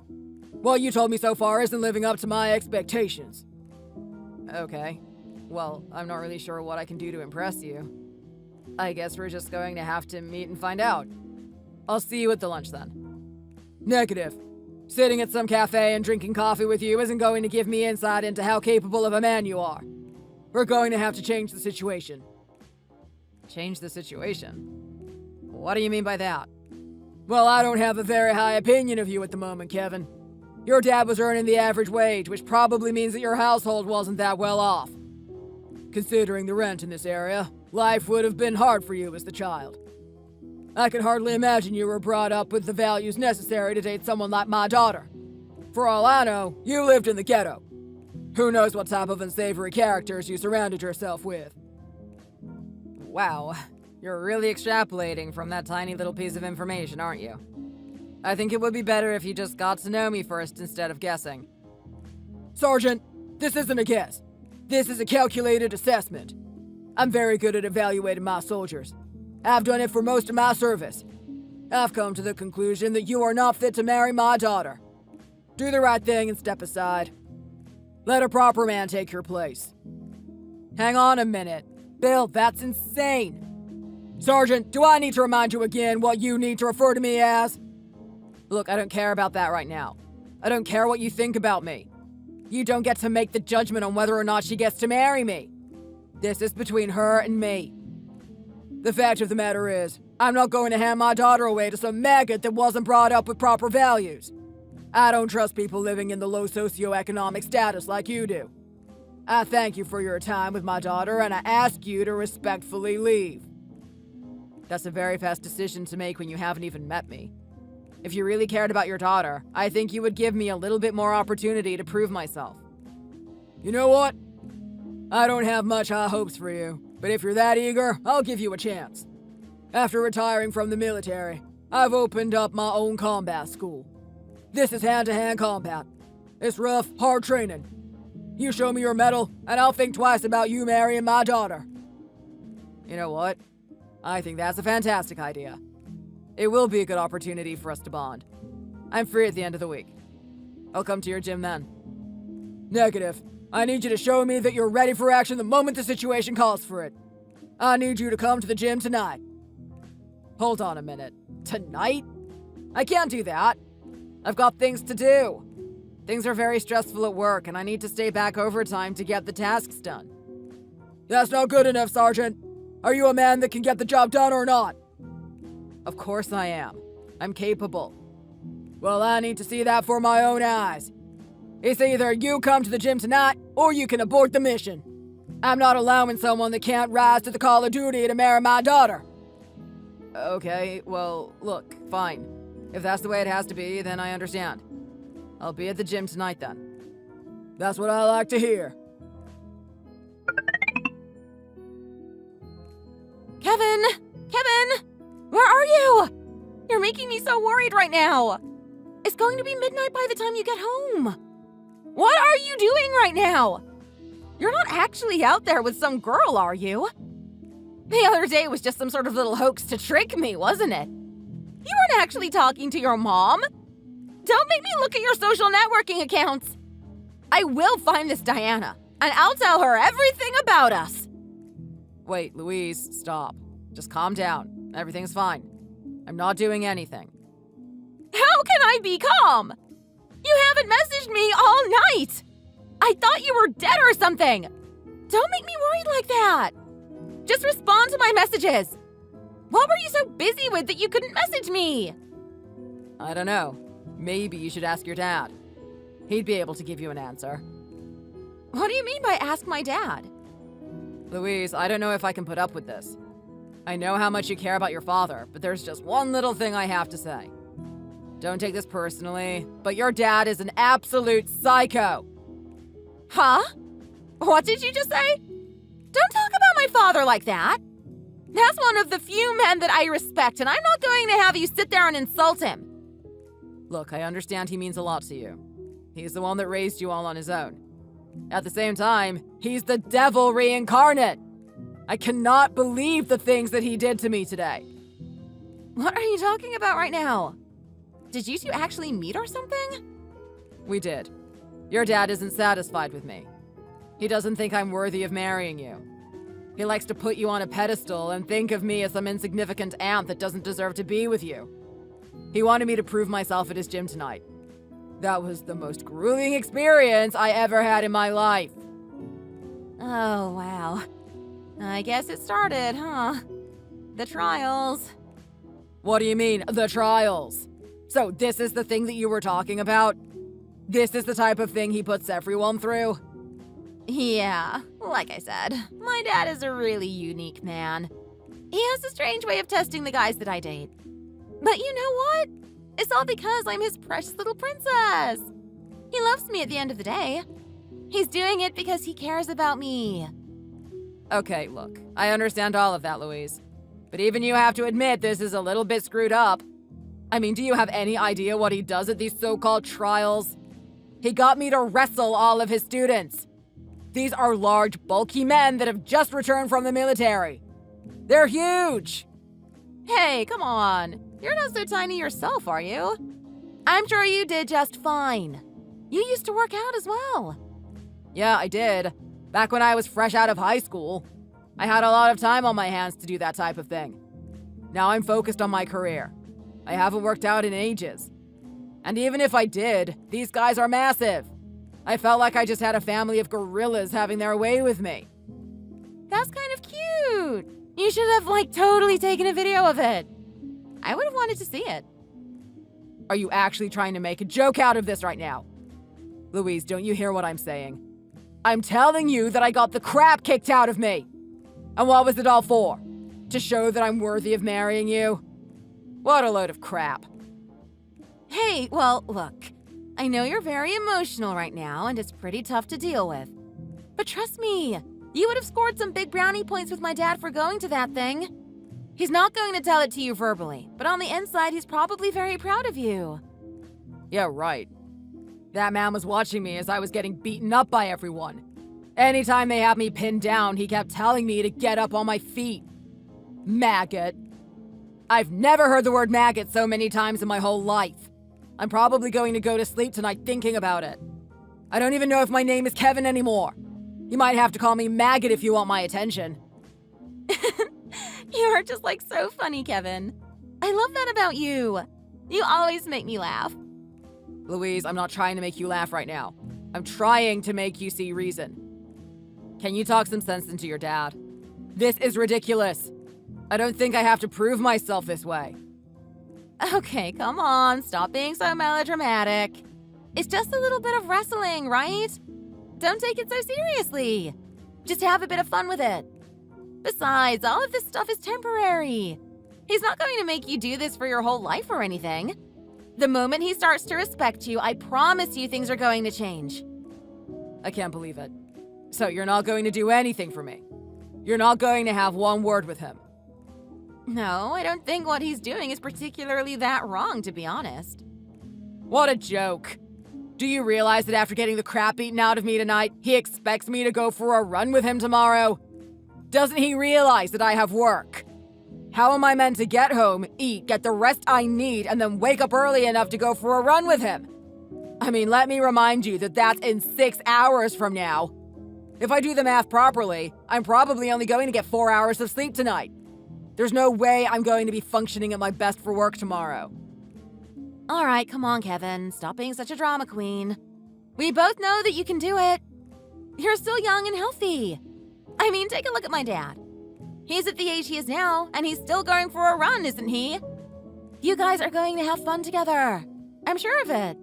What you told me so far isn't living up to my expectations. Okay. Well, I'm not really sure what I can do to impress you. I guess we're just going to have to meet and find out. I'll see you at the lunch then. Negative. Sitting at some cafe and drinking coffee with you isn't going to give me insight into how capable of a man you are. We're going to have to change the situation. Change the situation? What do you mean by that? Well, I don't have a very high opinion of you at the moment, Kevin. Your dad was earning the average wage, which probably means that your household wasn't that well off. Considering the rent in this area, life would have been hard for you as the child. I can hardly imagine you were brought up with the values necessary to date someone like my daughter. For all I know, you lived in the ghetto. Who knows what type of unsavory characters you surrounded yourself with. Wow, you're really extrapolating from that tiny little piece of information, aren't you? I think it would be better if you just got to know me first instead of guessing. Sergeant, this isn't a guess. This is a calculated assessment. I'm very good at evaluating my soldiers. I've done it for most of my service. I've come to the conclusion that you are not fit to marry my daughter. Do the right thing and step aside. Let a proper man take your place. Hang on a minute. Bill, that's insane. Sergeant, do I need to remind you again what you need to refer to me as? Look, I don't care about that right now. I don't care what you think about me. You don't get to make the judgment on whether or not she gets to marry me. This is between her and me. The fact of the matter is, I'm not going to hand my daughter away to some maggot that wasn't brought up with proper values. I don't trust people living in the low socioeconomic status like you do. I thank you for your time with my daughter, and I ask you to respectfully leave. That's a very fast decision to make when you haven't even met me. If you really cared about your daughter, I think you would give me a little bit more opportunity to prove myself. You know what? I don't have much high hopes for you, but if you're that eager, I'll give you a chance. After retiring from the military, I've opened up my own combat school. This is hand-to-hand combat. It's rough, hard training. You show me your medal, and I'll think twice about you marrying my daughter. You know what? I think that's a fantastic idea. It will be a good opportunity for us to bond. I'm free at the end of the week. I'll come to your gym then. Negative. I need you to show me that you're ready for action the moment the situation calls for it. I need you to come to the gym tonight. Hold on a minute. Tonight? I can't do that. I've got things to do. Things are very stressful at work, and I need to stay back overtime to get the tasks done. That's not good enough, Sergeant. Are you a man that can get the job done or not? Of course I am. I'm capable. Well, I need to see that for my own eyes. It's either you come to the gym tonight, or you can abort the mission. I'm not allowing someone that can't rise to the call of duty to marry my daughter. Okay, well, look, fine. If that's the way it has to be, then I understand. I'll be at the gym tonight then. That's what I like to hear. Kevin! Kevin! Where are you? You're making me so worried right now. It's going to be midnight by the time you get home. What are you doing right now? You're not actually out there with some girl, are you? The other day was just some sort of little hoax to trick me, wasn't it? You weren't actually talking to your mom. Don't make me look at your social networking accounts. I will find this Diana, and I'll tell her everything about us. Wait, Louise, stop. Just calm down. Everything's fine. I'm not doing anything. How can I be calm? You haven't messaged me all night. I thought you were dead or something. Don't make me worried like that. Just respond to my messages. What were you so busy with that you couldn't message me? I don't know. Maybe you should ask your dad. He'd be able to give you an answer. What do you mean by ask my dad? Louise, I don't know if I can put up with this. I know how much you care about your father, but there's just one little thing I have to say. Don't take this personally, but your dad is an absolute psycho. Huh? What did you just say? Don't talk about my father like that. That's one of the few men that I respect, and I'm not going to have you sit there and insult him. Look, I understand he means a lot to you. He's the one that raised you all on his own. At the same time, he's the devil reincarnate. I cannot believe the things that he did to me today. What are you talking about right now? Did you two actually meet or something? We did. Your dad isn't satisfied with me. He doesn't think I'm worthy of marrying you. He likes to put you on a pedestal and think of me as some insignificant ant that doesn't deserve to be with you. He wanted me to prove myself at his gym tonight. That was the most grueling experience I ever had in my life. Oh, wow. I guess it started, huh? The trials. What do you mean, the trials? So this is the thing that you were talking about? This is the type of thing he puts everyone through? Yeah, like I said, my dad is a really unique man. He has a strange way of testing the guys that I date. But you know what? It's all because I'm his precious little princess. He loves me at the end of the day. He's doing it because he cares about me. Okay, look, I understand all of that, Louise. But even you have to admit this is a little bit screwed up. I mean, do you have any idea what he does at these so-called trials? He got me to wrestle all of his students. These are large, bulky men that have just returned from the military. They're huge! Hey, come on. You're not so tiny yourself, are you? I'm sure you did just fine. You used to work out as well. Yeah, I did. Back when I was fresh out of high school. I had a lot of time on my hands to do that type of thing. Now I'm focused on my career. I haven't worked out in ages. And even if I did, these guys are massive. I felt like I just had a family of gorillas having their way with me. That's kind of cute. You should have, totally taken a video of it. I would have wanted to see it. Are you actually trying to make a joke out of this right now? Louise, don't you hear what I'm saying? I'm telling you that I got the crap kicked out of me. And what was it all for? To show that I'm worthy of marrying you? What a load of crap. Hey, well, look. I know you're very emotional right now, and it's pretty tough to deal with. But trust me, you would have scored some big brownie points with my dad for going to that thing. He's not going to tell it to you verbally, but on the inside, he's probably very proud of you. Yeah, right. That man was watching me as I was getting beaten up by everyone. Anytime they had me pinned down, he kept telling me to get up on my feet. Maggot. I've never heard the word maggot so many times in my whole life. I'm probably going to go to sleep tonight thinking about it. I don't even know if my name is Kevin anymore. You might have to call me Maggot if you want my attention. You are just so funny, Kevin. I love that about you. You always make me laugh. Louise, I'm not trying to make you laugh right now. I'm trying to make you see reason. Can you talk some sense into your dad? This is ridiculous. I don't think I have to prove myself this way. Okay, come on, stop being so melodramatic. It's just a little bit of wrestling, right? Don't take it so seriously. Just have a bit of fun with it. Besides, all of this stuff is temporary. He's not going to make you do this for your whole life or anything. The moment he starts to respect you, I promise you things are going to change. I can't believe it. So you're not going to do anything for me? You're not going to have one word with him? No, I don't think what he's doing is particularly that wrong, to be honest. What a joke. Do you realize that after getting the crap beaten out of me tonight, he expects me to go for a run with him tomorrow? Doesn't he realize that I have work? How am I meant to get home, eat, get the rest I need, and then wake up early enough to go for a run with him? I mean, let me remind you that that's in 6 hours from now. If I do the math properly, I'm probably only going to get 4 hours of sleep tonight. There's no way I'm going to be functioning at my best for work tomorrow. All right, come on, Kevin. Stop being such a drama queen. We both know that you can do it. You're still young and healthy. I mean, take a look at my dad. He's at the age he is now, and he's still going for a run, isn't he? You guys are going to have fun together. I'm sure of it.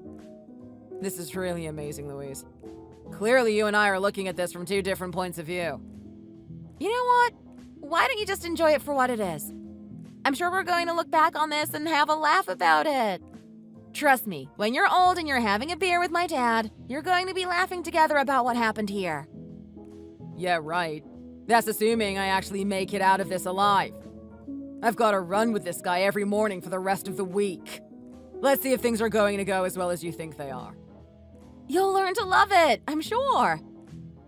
This is really amazing, Louise. Clearly, you and I are looking at this from two different points of view. You know what? Why don't you just enjoy it for what it is? I'm sure we're going to look back on this and have a laugh about it. Trust me, when you're old and you're having a beer with my dad, you're going to be laughing together about what happened here. Yeah, right. That's assuming I actually make it out of this alive. I've got to run with this guy every morning for the rest of the week. Let's see if things are going to go as well as you think they are. You'll learn to love it, I'm sure.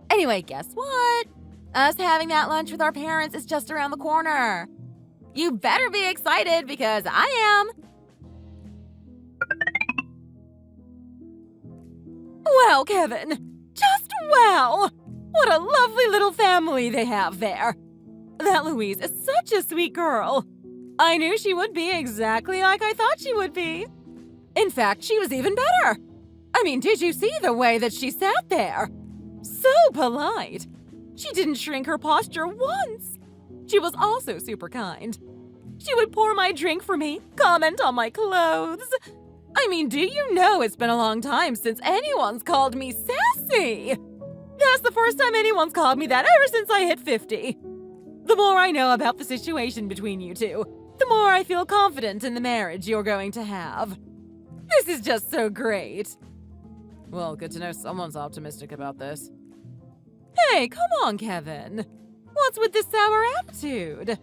Anyway, guess what? Us having that lunch with our parents is just around the corner. You better be excited because I am. Wow, Kevin! Just wow! What a lovely little family they have there. That Louise is such a sweet girl. I knew she would be exactly like I thought she would be. In fact, she was even better. I mean, did you see the way that she sat there? So polite. She didn't shrink her posture once. She was also super kind. She would pour my drink for me, comment on my clothes. I mean, do you know it's been a long time since anyone's called me sassy? That's the first time anyone's called me that ever since I hit 50. The more I know about the situation between you two, the more I feel confident in the marriage you're going to have. This is just so great. Well, good to know someone's optimistic about this. Hey, come on, Kevin. What's with this sour attitude?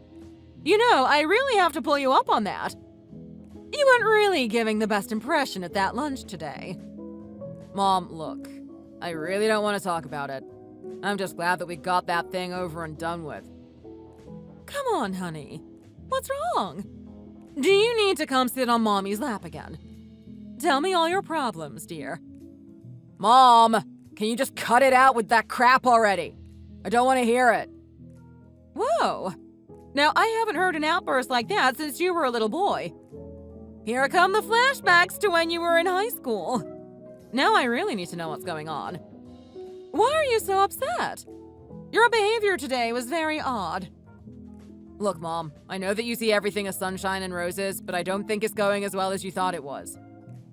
You know, I really have to pull you up on that. You weren't really giving the best impression at that lunch today. Mom, look. I really don't want to talk about it. I'm just glad that we got that thing over and done with. Come on, honey. What's wrong? Do you need to come sit on Mommy's lap again? Tell me all your problems, dear. Mom, can you just cut it out with that crap already? I don't want to hear it. Whoa. Now, I haven't heard an outburst like that since you were a little boy. Here come the flashbacks to when you were in high school. Now I really need to know what's going on. Why are you so upset? Your behavior today was very odd. Look, Mom, I know that you see everything as sunshine and roses, but I don't think it's going as well as you thought it was.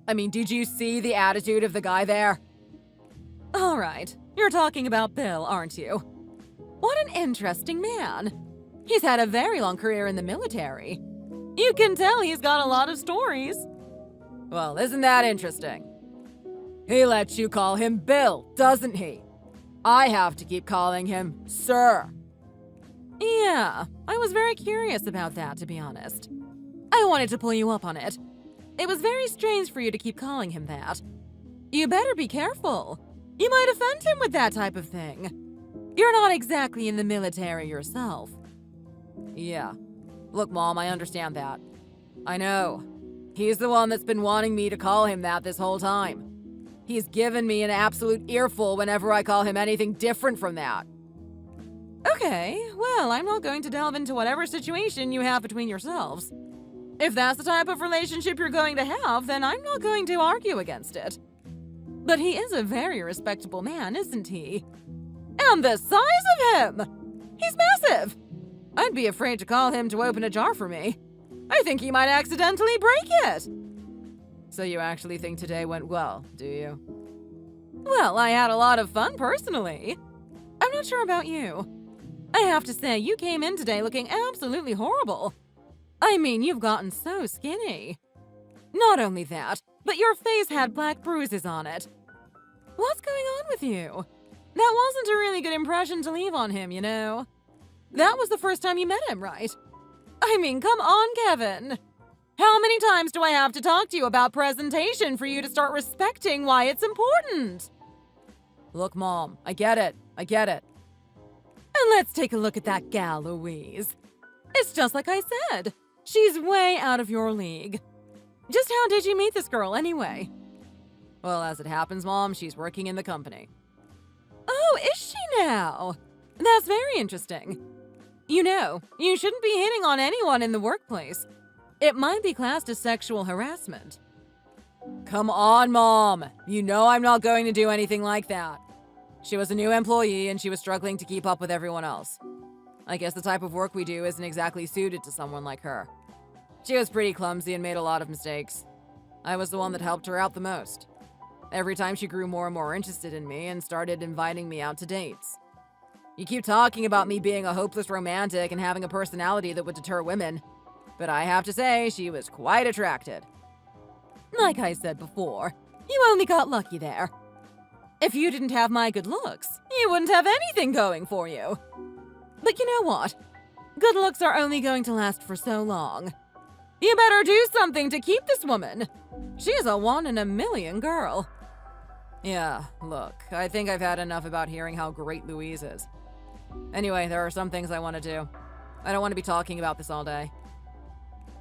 I mean, did you see the attitude of the guy there? All right, you're talking about Bill, aren't you? What an interesting man. He's had a very long career in the military. You can tell he's got a lot of stories. Well, isn't that interesting? He lets you call him Bill, doesn't he? I have to keep calling him Sir. Yeah, I was very curious about that, to be honest. I wanted to pull you up on it. It was very strange for you to keep calling him that. You better be careful. You might offend him with that type of thing. You're not exactly in the military yourself. Yeah. Look, Mom, I understand that. I know. He's the one that's been wanting me to call him that this whole time. He's given me an absolute earful whenever I call him anything different from that. Okay, well, I'm not going to delve into whatever situation you have between yourselves. If that's the type of relationship you're going to have, then I'm not going to argue against it. But he is a very respectable man, isn't he? And the size of him! He's massive! I'd be afraid to call him to open a jar for me. I think he might accidentally break it. So you actually think today went well, do you? Well, I had a lot of fun personally. I'm not sure about you. I have to say, you came in today looking absolutely horrible. I mean, you've gotten so skinny. Not only that, but your face had black bruises on it. What's going on with you? That wasn't a really good impression to leave on him, you know. That was the first time you met him, right? I mean, come on, Kevin. How many times do I have to talk to you about presentation for you to start respecting why it's important? Look, Mom, I get it. And let's take a look at that gal, Louise. It's just like I said. She's way out of your league. Just how did you meet this girl, anyway? Well, as it happens, Mom, she's working in the company. Oh, is she now? That's very interesting. You know, you shouldn't be hitting on anyone in the workplace. It might be classed as sexual harassment. Come on, Mom. You know I'm not going to do anything like that. She was a new employee and she was struggling to keep up with everyone else. I guess the type of work we do isn't exactly suited to someone like her. She was pretty clumsy and made a lot of mistakes. I was the one that helped her out the most. Every time she grew more and more interested in me and started inviting me out to dates. You keep talking about me being a hopeless romantic and having a personality that would deter women, but I have to say she was quite attracted. Like I said before, you only got lucky there. If you didn't have my good looks, you wouldn't have anything going for you. But you know what? Good looks are only going to last for so long. You better do something to keep this woman. She's a 1 in a million girl. Yeah, look, I think I've had enough about hearing how great Louise is. Anyway, there are some things I want to do. I don't want to be talking about this all day.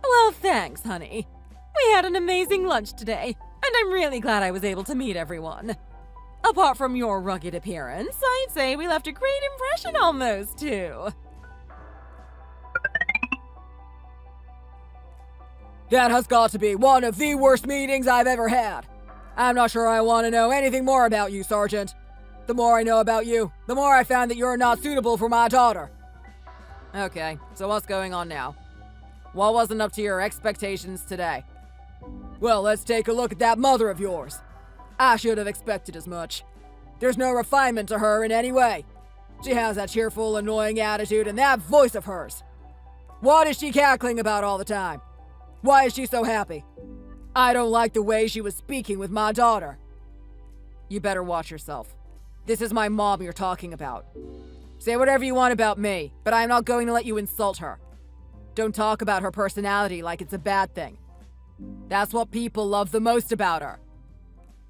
Well, thanks, honey. We had an amazing lunch today, and I'm really glad I was able to meet everyone. Apart from your rugged appearance, I'd say we left a great impression on those two. That has got to be one of the worst meetings I've ever had. I'm not sure I want to know anything more about you, Sergeant. The more I know about you, the more I found that you're not suitable for my daughter. Okay, so what's going on now? What wasn't up to your expectations today? Well, let's take a look at that mother of yours. I should have expected as much. There's no refinement to her in any way. She has that cheerful, annoying attitude and that voice of hers. What is she cackling about all the time? Why is she so happy? I don't like the way she was speaking with my daughter. You better watch yourself. This is my mom you're talking about. Say whatever you want about me, but I'm not going to let you insult her. Don't talk about her personality like it's a bad thing. That's what people love the most about her.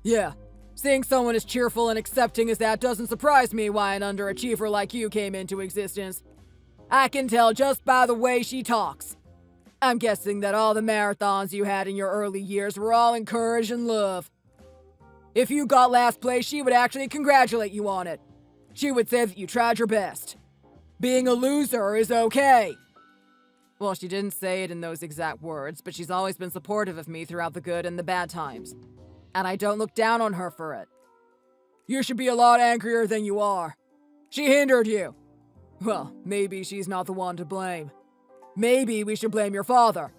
Yeah, seeing someone as cheerful and accepting as that doesn't surprise me why an underachiever like you came into existence. I can tell just by the way she talks. I'm guessing that all the marathons you had in your early years were all in courage and love. If you got last place, she would actually congratulate you on it. She would say that you tried your best. Being a loser is okay. Well, she didn't say it in those exact words, but she's always been supportive of me throughout the good and the bad times. And I don't look down on her for it. You should be a lot angrier than you are. She hindered you. Well, maybe she's not the one to blame. Maybe we should blame your father.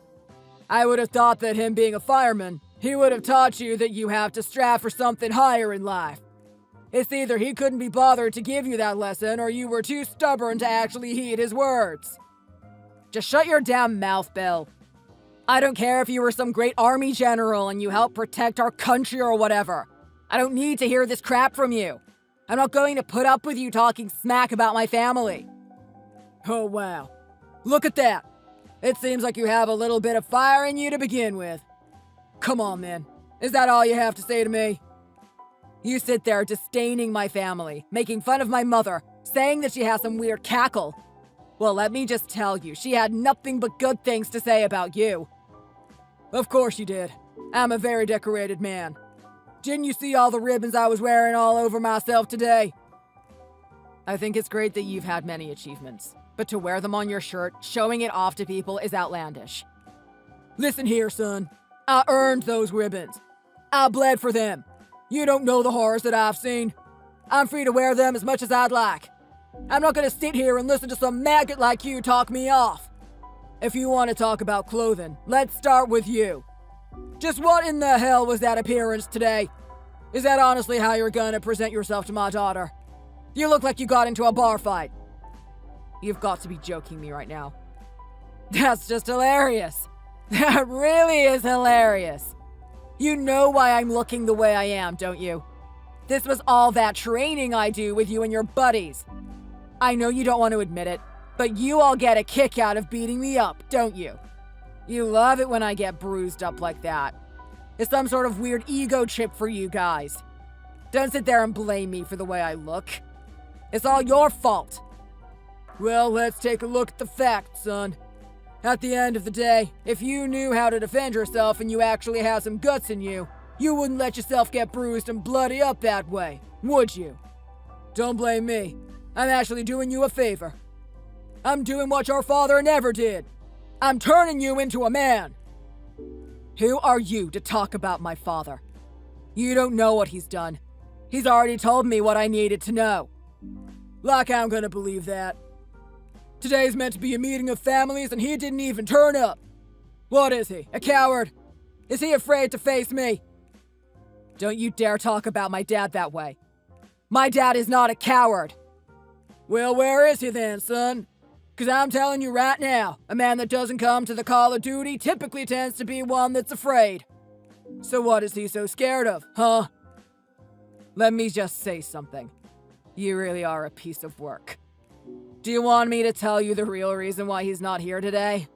I would have thought that him being a fireman, he would have taught you that you have to strive for something higher in life. It's either he couldn't be bothered to give you that lesson or you were too stubborn to actually heed his words. Just shut your damn mouth, Bill. I don't care if you were some great army general and you helped protect our country or whatever. I don't need to hear this crap from you. I'm not going to put up with you talking smack about my family. Oh, wow. Look at that. It seems like you have a little bit of fire in you to begin with. Come on, man. Is that all you have to say to me? You sit there disdaining my family, making fun of my mother, saying that she has some weird cackle. Well, let me just tell you, she had nothing but good things to say about you. Of course you did. I'm a very decorated man. Didn't you see all the ribbons I was wearing all over myself today? I think it's great that you've had many achievements, but to wear them on your shirt, showing it off to people is outlandish. Listen here, son. I earned those ribbons. I bled for them. You don't know the horrors that I've seen. I'm free to wear them as much as I'd like. I'm not gonna sit here and listen to some maggot like you talk me off. If you want to talk about clothing, let's start with you. Just what in the hell was that appearance today? Is that honestly how you're gonna present yourself to my daughter? You look like you got into a bar fight. You've got to be joking me right now. That's just hilarious. That really is hilarious. You know why I'm looking the way I am, don't you? This was all that training I do with you and your buddies. I know you don't want to admit it, but you all get a kick out of beating me up, don't you? You love it when I get bruised up like that. It's some sort of weird ego trip for you guys. Don't sit there and blame me for the way I look. It's all your fault. Well, let's take a look at the facts, son. At the end of the day, if you knew how to defend yourself and you actually had some guts in you, you wouldn't let yourself get bruised and bloody up that way, would you? Don't blame me. I'm actually doing you a favor. I'm doing what your father never did. I'm turning you into a man. Who are you to talk about my father? You don't know what he's done. He's already told me what I needed to know. Like I'm gonna believe that. Today's meant to be a meeting of families and he didn't even turn up. What is he, a coward? Is he afraid to face me? Don't you dare talk about my dad that way. My dad is not a coward. Well, where is he then, son? 'Cause I'm telling you right now, a man that doesn't come to the call of duty typically tends to be one that's afraid. So what is he so scared of, huh? Let me just say something. You really are a piece of work. Do you want me to tell you the real reason why he's not here today?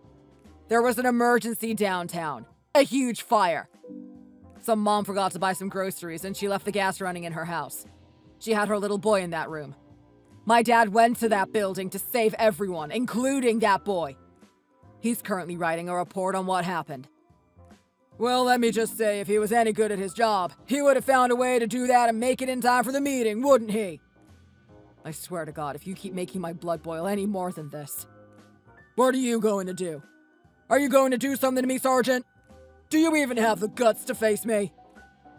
There was an emergency downtown. A huge fire. Some mom forgot to buy some groceries and she left the gas running in her house. She had her little boy in that room. My dad went to that building to save everyone, including that boy. He's currently writing a report on what happened. Well, let me just say, if he was any good at his job, he would have found a way to do that and make it in time for the meeting, wouldn't he? I swear to God, if you keep making my blood boil any more than this. What are you going to do? Are you going to do something to me, Sergeant? Do you even have the guts to face me?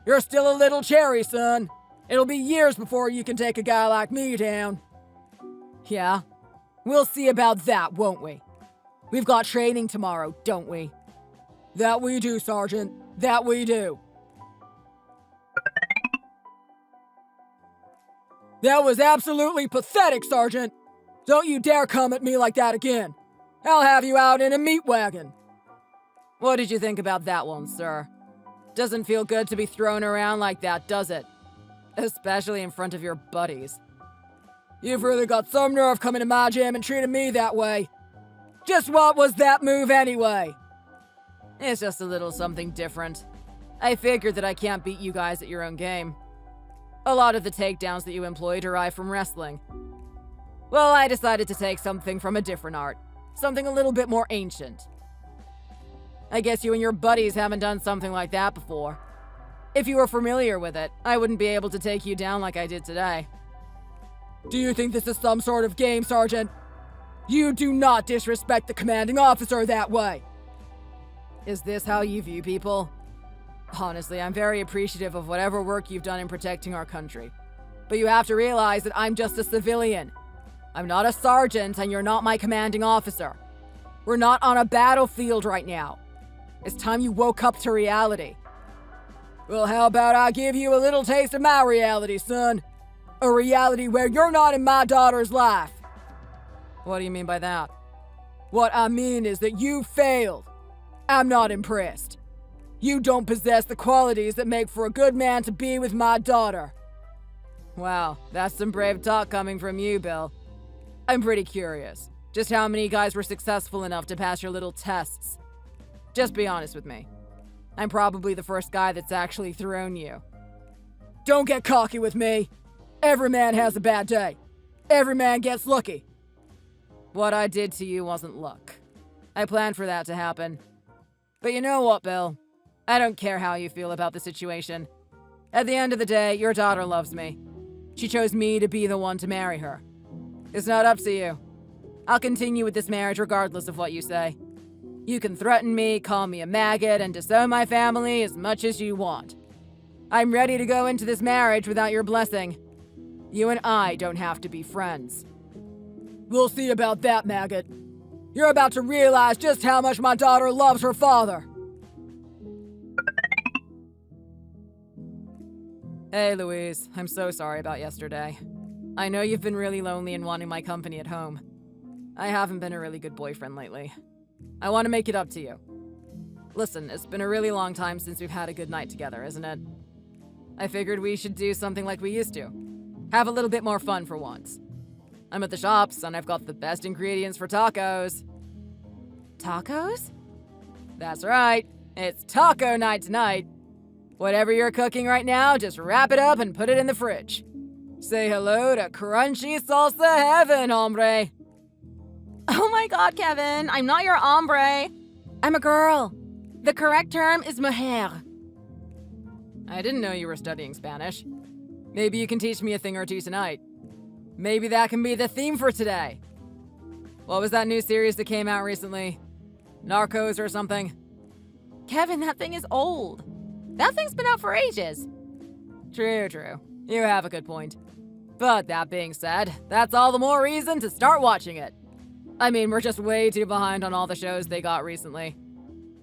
You're still a little cherry, son. It'll be years before you can take a guy like me down. Yeah? We'll see about that, won't we? We've got training tomorrow, don't we? That we do, Sergeant. That we do. That was absolutely pathetic, Sergeant. Don't you dare come at me like that again. I'll have you out in a meat wagon. What did you think about that one, sir? Doesn't feel good to be thrown around like that, does it? Especially in front of your buddies. You've really got some nerve coming to my gym and treating me that way. Just what was that move anyway? It's just a little something different. I figured that I can't beat you guys at your own game. A lot of the takedowns that you employ derive from wrestling. Well, I decided to take something from a different art. Something a little bit more ancient. I guess you and your buddies haven't done something like that before. If you were familiar with it, I wouldn't be able to take you down like I did today. Do you think this is some sort of game, Sergeant? You do not disrespect the commanding officer that way. Is this how you view people? Honestly, I'm very appreciative of whatever work you've done in protecting our country. But you have to realize that I'm just a civilian. I'm not a sergeant and you're not my commanding officer. We're not on a battlefield right now. It's time you woke up to reality. Well, how about I give you a little taste of my reality, son? A reality where you're not in my daughter's life. What do you mean by that? What I mean is that you failed. I'm not impressed. You don't possess the qualities that make for a good man to be with my daughter. Wow, that's some brave talk coming from you, Bill. I'm pretty curious. Just how many guys were successful enough to pass your little tests? Just be honest with me. I'm probably the first guy that's actually thrown you. Don't get cocky with me. Every man has a bad day. Every man gets lucky. What I did to you wasn't luck. I planned for that to happen. But you know what, Bill? I don't care how you feel about the situation. At the end of the day, your daughter loves me. She chose me to be the one to marry her. It's not up to you. I'll continue with this marriage regardless of what you say. You can threaten me, call me a maggot, and disown my family as much as you want. I'm ready to go into this marriage without your blessing. You and I don't have to be friends. We'll see about that, maggot. You're about to realize just how much my daughter loves her father. Hey, Louise. I'm so sorry about yesterday. I know you've been really lonely and wanting my company at home. I haven't been a really good boyfriend lately. I want to make it up to you. Listen, it's been a really long time since we've had a good night together, isn't it? I figured we should do something like we used to. Have a little bit more fun for once. I'm at the shops, and I've got the best ingredients for tacos. Tacos? That's right. It's taco night tonight. Whatever you're cooking right now, just wrap it up and put it in the fridge. Say hello to crunchy salsa heaven, hombre. Oh my God, Kevin, I'm not your hombre. I'm a girl. The correct term is mujer. I didn't know you were studying Spanish. Maybe you can teach me a thing or two tonight. Maybe that can be the theme for today. What was that new series that came out recently? Narcos or something? Kevin, that thing is old. That thing's been out for ages. True. You have a good point. But that being said, that's all the more reason to start watching it. I mean, we're just way too behind on all the shows they got recently.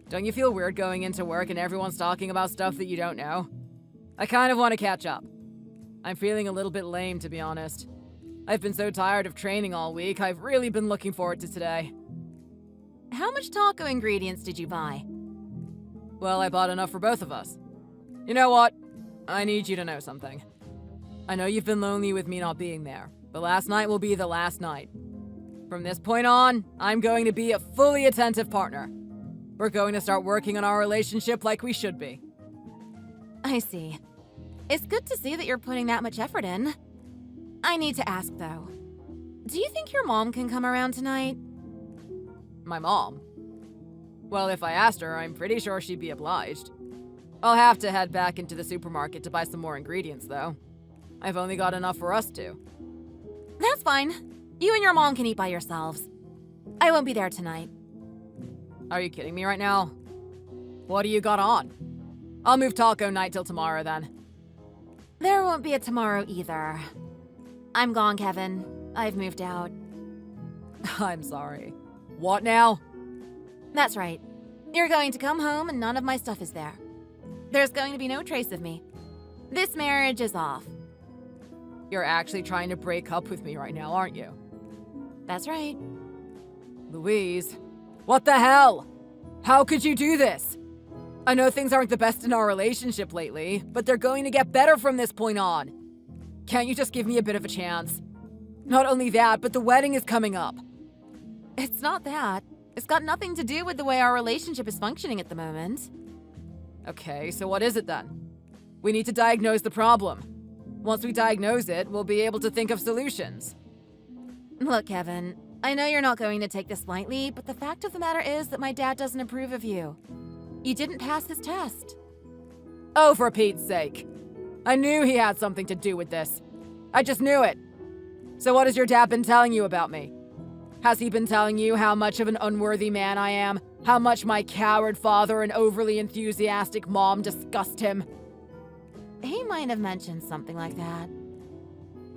Don't you feel weird going into work and everyone's talking about stuff that you don't know? I kind of want to catch up. I'm feeling a little bit lame, to be honest. I've been so tired of training all week, I've really been looking forward to today. How much taco ingredients did you buy? Well, I bought enough for both of us. You know what? I need you to know something. I know you've been lonely with me not being there, but last night will be the last night. From this point on, I'm going to be a fully attentive partner. We're going to start working on our relationship like we should be. I see. It's good to see that you're putting that much effort in. I need to ask, though. Do you think your mom can come around tonight? My mom? Well, if I asked her, I'm pretty sure she'd be obliged. I'll have to head back into the supermarket to buy some more ingredients, though. I've only got enough for us two. That's fine. You and your mom can eat by yourselves. I won't be there tonight. Are you kidding me right now? What do you got on? I'll move taco night till tomorrow then. There won't be a tomorrow either. I'm gone, Kevin. I've moved out. I'm sorry. What now? That's right. You're going to come home and none of my stuff is there. There's going to be no trace of me. This marriage is off. You're actually trying to break up with me right now, aren't you? That's right. Louise, what the hell? How could you do this? I know things aren't the best in our relationship lately, but they're going to get better from this point on. Can't you just give me a bit of a chance? Not only that, but the wedding is coming up. It's not that. It's got nothing to do with the way our relationship is functioning at the moment. Okay, so what is it then? We need to diagnose the problem. Once we diagnose it, we'll be able to think of solutions. Look, Kevin, I know you're not going to take this lightly, but the fact of the matter is that my dad doesn't approve of you. You didn't pass his test. Oh, for Pete's sake. I knew he had something to do with this. I just knew it. So what has your dad been telling you about me? Has he been telling you how much of an unworthy man I am? How much my coward father and overly enthusiastic mom disgust him? He might have mentioned something like that.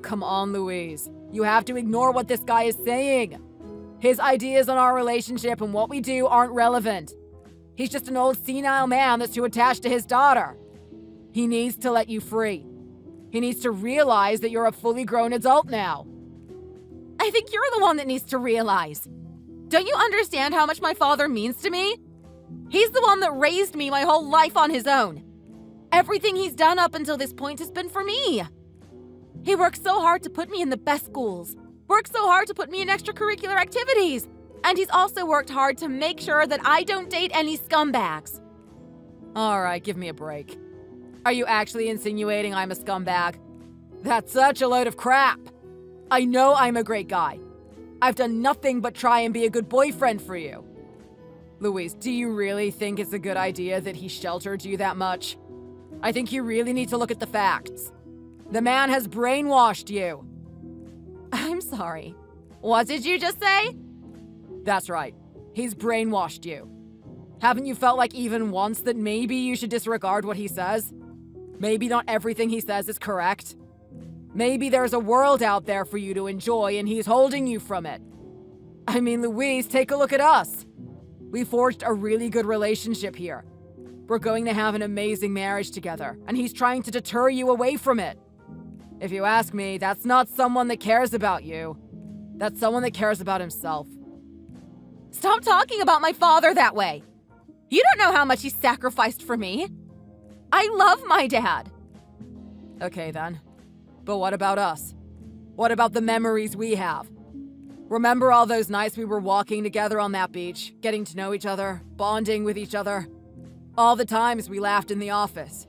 Come on, Louise. You have to ignore what this guy is saying. His ideas on our relationship and what we do aren't relevant. He's just an old senile man that's too attached to his daughter. He needs to let you free. He needs to realize that you're a fully grown adult now. I think you're the one that needs to realize. Don't you understand how much my father means to me? He's the one that raised me my whole life on his own. Everything he's done up until this point has been for me. He worked so hard to put me in the best schools, worked so hard to put me in extracurricular activities, and he's also worked hard to make sure that I don't date any scumbags. All right, give me a break. Are you actually insinuating I'm a scumbag? That's such a load of crap. I know I'm a great guy. I've done nothing but try and be a good boyfriend for you. Louise, do you really think it's a good idea that he sheltered you that much? I think you really need to look at the facts. The man has brainwashed you. I'm sorry. What did you just say? That's right. He's brainwashed you. Haven't you felt like even once that maybe you should disregard what he says? Maybe not everything he says is correct. Maybe there's a world out there for you to enjoy and he's holding you from it. I mean, Louise, take a look at us. We forged a really good relationship here. We're going to have an amazing marriage together, and he's trying to deter you away from it. If you ask me, that's not someone that cares about you. That's someone that cares about himself. Stop talking about my father that way. You don't know how much he sacrificed for me. I love my dad. Okay then. But what about us? What about the memories we have? Remember all those nights we were walking together on that beach, getting to know each other, bonding with each other? All the times we laughed in the office.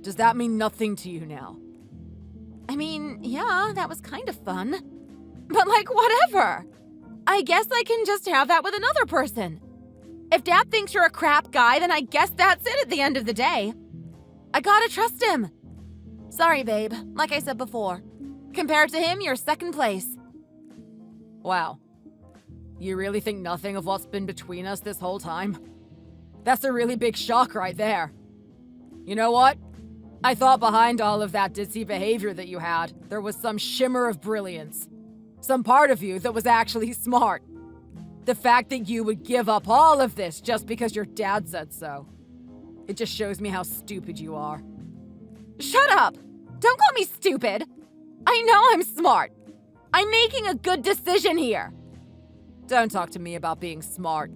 Does that mean nothing to you now? I mean, yeah, that was kind of fun. But like, whatever. I guess I can just have that with another person. If Dad thinks you're a crap guy, then I guess that's it at the end of the day. I gotta trust him. Sorry, babe. Like I said before, compared to him, you're second place. Wow. You really think nothing of what's been between us this whole time? That's a really big shock right there. You know what? I thought behind all of that ditzy behavior that you had, there was some shimmer of brilliance. Some part of you that was actually smart. The fact that you would give up all of this just because your dad said so. It just shows me how stupid you are. Shut up! Don't call me stupid! I know I'm smart! I'm making a good decision here! Don't talk to me about being smart.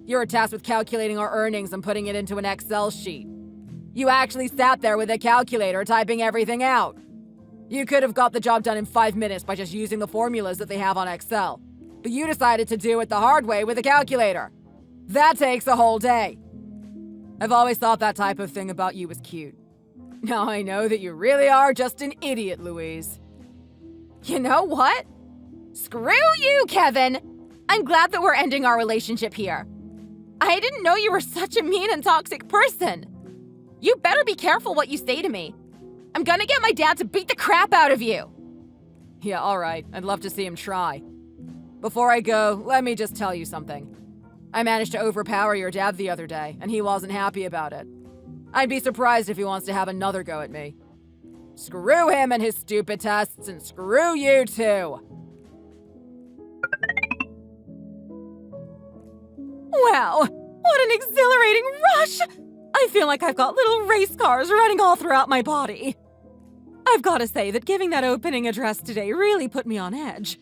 You're tasked with calculating our earnings and putting it into an Excel sheet. You actually sat there with a calculator typing everything out. You could have got the job done in 5 minutes by just using the formulas that they have on Excel. But you decided to do it the hard way with a calculator. That takes a whole day. I've always thought that type of thing about you was cute. Now I know that you really are just an idiot, Louise. You know what? Screw you, Kevin! I'm glad that we're ending our relationship here. I didn't know you were such a mean and toxic person. You better be careful what you say to me. I'm gonna get my dad to beat the crap out of you. Yeah, alright. I'd love to see him try. Before I go, let me just tell you something. I managed to overpower your dad the other day, and he wasn't happy about it. I'd be surprised if he wants to have another go at me. Screw him and his stupid tests, and screw you too! Wow, what an exhilarating rush! I feel like I've got little race cars running all throughout my body. I've got to say that giving that opening address today really put me on edge.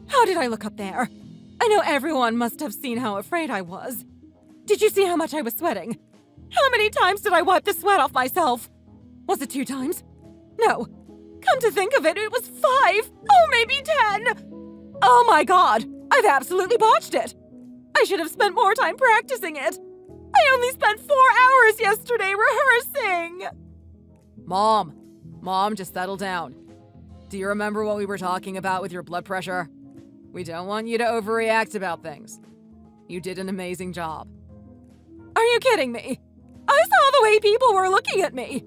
How did I look up there? I know everyone must have seen how afraid I was. Did you see how much I was sweating? How many times did I wipe the sweat off myself? Was it 2 times? No. Come to think of it, it was 5. Oh, maybe 10. Oh my god, I've absolutely botched it. I should have spent more time practicing it. I only spent 4 hours yesterday rehearsing. Mom, just settle down. Do you remember what we were talking about with your blood pressure? We don't want you to overreact about things. You did an amazing job. Are you kidding me? I saw the way people were looking at me.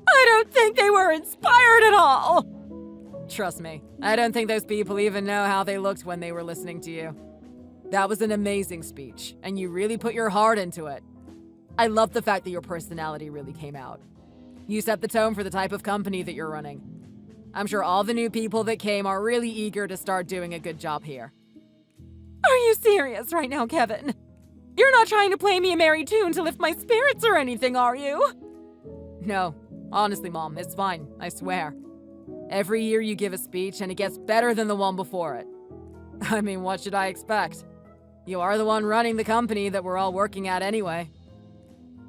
I don't think they were inspired at all. Trust me, I don't think those people even know how they looked when they were listening to you. That was an amazing speech, and you really put your heart into it. I love the fact that your personality really came out. You set the tone for the type of company that you're running. I'm sure all the new people that came are really eager to start doing a good job here. Are you serious right now, Kevin? You're not trying to play me a merry tune to lift my spirits or anything, are you? No, honestly, Mom, it's fine, I swear. Every year you give a speech and it gets better than the one before it. I mean, what should I expect? You are the one running the company that we're all working at anyway.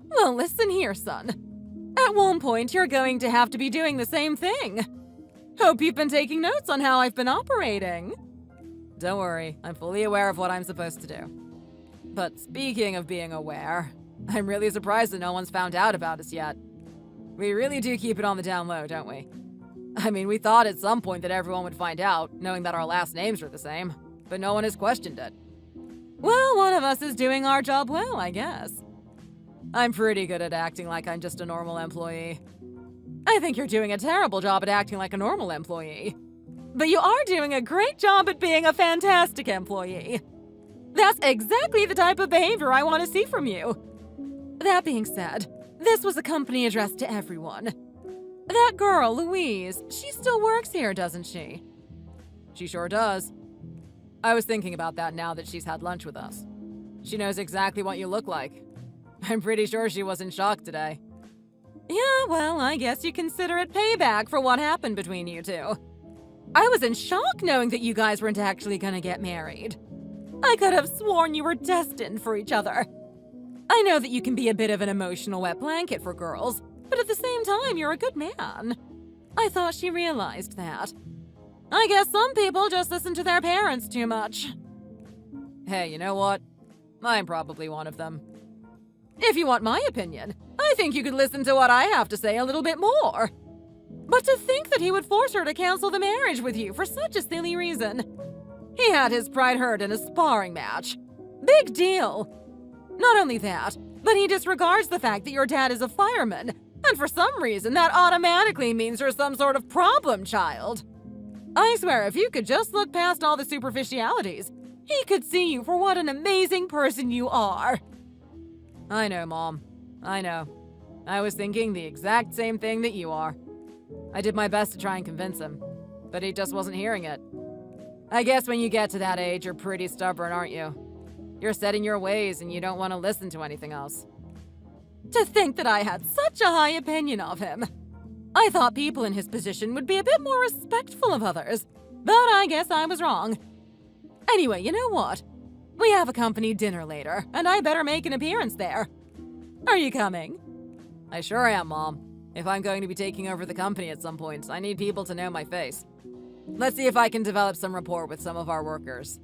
Well, listen here, son. At one point, you're going to have to be doing the same thing. Hope you've been taking notes on how I've been operating. Don't worry, I'm fully aware of what I'm supposed to do. But speaking of being aware, I'm really surprised that no one's found out about us yet. We really do keep it on the down low, don't we? I mean, we thought at some point that everyone would find out, knowing that our last names are the same, but no one has questioned it. Well, one of us is doing our job well, I guess. I'm pretty good at acting like I'm just a normal employee. I think you're doing a terrible job at acting like a normal employee. But you are doing a great job at being a fantastic employee. That's exactly the type of behavior I want to see from you. That being said, this was a company addressed to everyone. That girl, Louise, she still works here, doesn't she? She sure does. I was thinking about that now that she's had lunch with us. She knows exactly what you look like. I'm pretty sure she was in shock today. Yeah, well, I guess you consider it payback for what happened between you two. I was in shock knowing that you guys weren't actually gonna get married. I could have sworn you were destined for each other. I know that you can be a bit of an emotional wet blanket for girls, but at the same time, you're a good man. I thought she realized that. I guess some people just listen to their parents too much. Hey, you know what? I'm probably one of them. If you want my opinion, I think you could listen to what I have to say a little bit more. But to think that he would force her to cancel the marriage with you for such a silly reason. He had his pride hurt in a sparring match. Big deal. Not only that, but he disregards the fact that your dad is a fireman, and for some reason that automatically means you're some sort of problem child. I swear, if you could just look past all the superficialities, he could see you for what an amazing person you are. I know, Mom. I know. I was thinking the exact same thing that you are. I did my best to try and convince him, but he just wasn't hearing it. I guess when you get to that age, you're pretty stubborn, aren't you? You're set in your ways and you don't want to listen to anything else. To think that I had such a high opinion of him. I thought people in his position would be a bit more respectful of others, but I guess I was wrong. Anyway, you know what? We have a company dinner later, and I better make an appearance there. Are you coming? I sure am, Mom. If I'm going to be taking over the company at some point, I need people to know my face. Let's see if I can develop some rapport with some of our workers.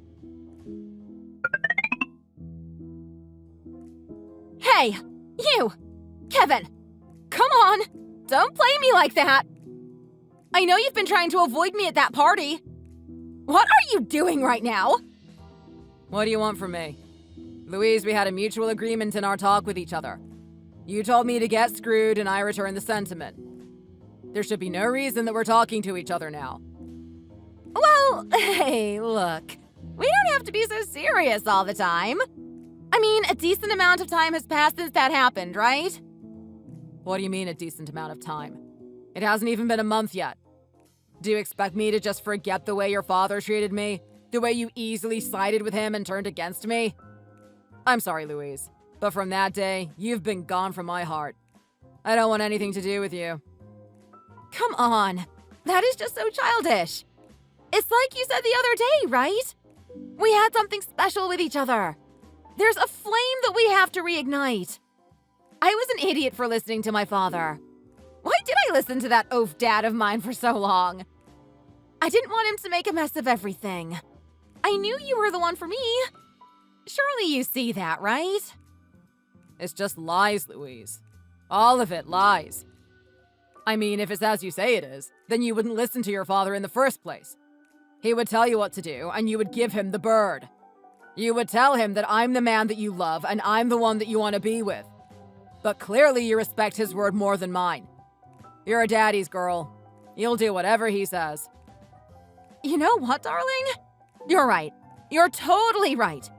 Hey, you! Kevin! Come on! Don't play me like that! I know you've been trying to avoid me at that party. What are you doing right now? What do you want from me? Louise, we had a mutual agreement in our talk with each other. You told me to get screwed and I returned the sentiment. There should be no reason that we're talking to each other now. Well, hey, look. We don't have to be so serious all the time. I mean, a decent amount of time has passed since that happened, right? What do you mean a decent amount of time? It hasn't even been a month yet. Do you expect me to just forget the way your father treated me? The way you easily sided with him and turned against me? I'm sorry, Louise, but from that day, you've been gone from my heart. I don't want anything to do with you. Come on. That is just so childish. It's like you said the other day, right? We had something special with each other. There's a flame that we have to reignite. I was an idiot for listening to my father. Why did I listen to that oaf dad of mine for so long? I didn't want him to make a mess of everything. I knew you were the one for me. Surely you see that, right? It's just lies, Louise. All of it lies. I mean, if it's as you say it is, then you wouldn't listen to your father in the first place. He would tell you what to do, and you would give him the bird. You would tell him that I'm the man that you love, and I'm the one that you want to be with. But clearly you respect his word more than mine. You're a daddy's girl. You'll do whatever he says. You know what, darling? You're right. You're totally right.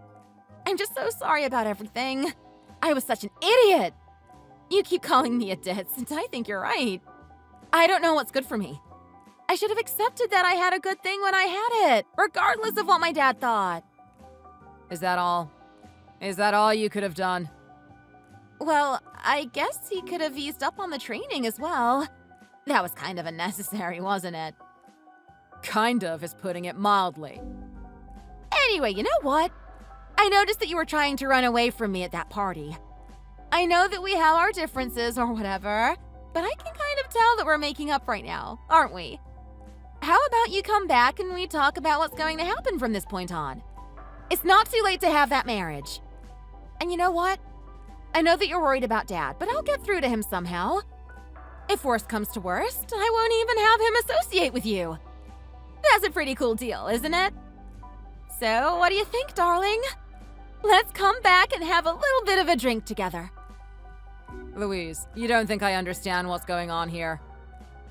I'm just so sorry about everything. I was such an idiot. You keep calling me a ditz, and I think you're right. I don't know what's good for me. I should have accepted that I had a good thing when I had it, regardless of what my dad thought. Is that all? Is that all you could have done? Well, I guess he could have eased up on the training as well. That was kind of unnecessary, wasn't it? Kind of is putting it mildly. Anyway, you know what? I noticed that you were trying to run away from me at that party. I know that we have our differences or whatever, but I can kind of tell that we're making up right now, aren't we? How about you come back and we talk about what's going to happen from this point on? It's not too late to have that marriage. And you know what? I know that you're worried about Dad, but I'll get through to him somehow. If worst comes to worst, I won't even have him associate with you. That's a pretty cool deal, isn't it? So, what do you think, darling? Let's come back and have a little bit of a drink together. Louise, you don't think I understand what's going on here?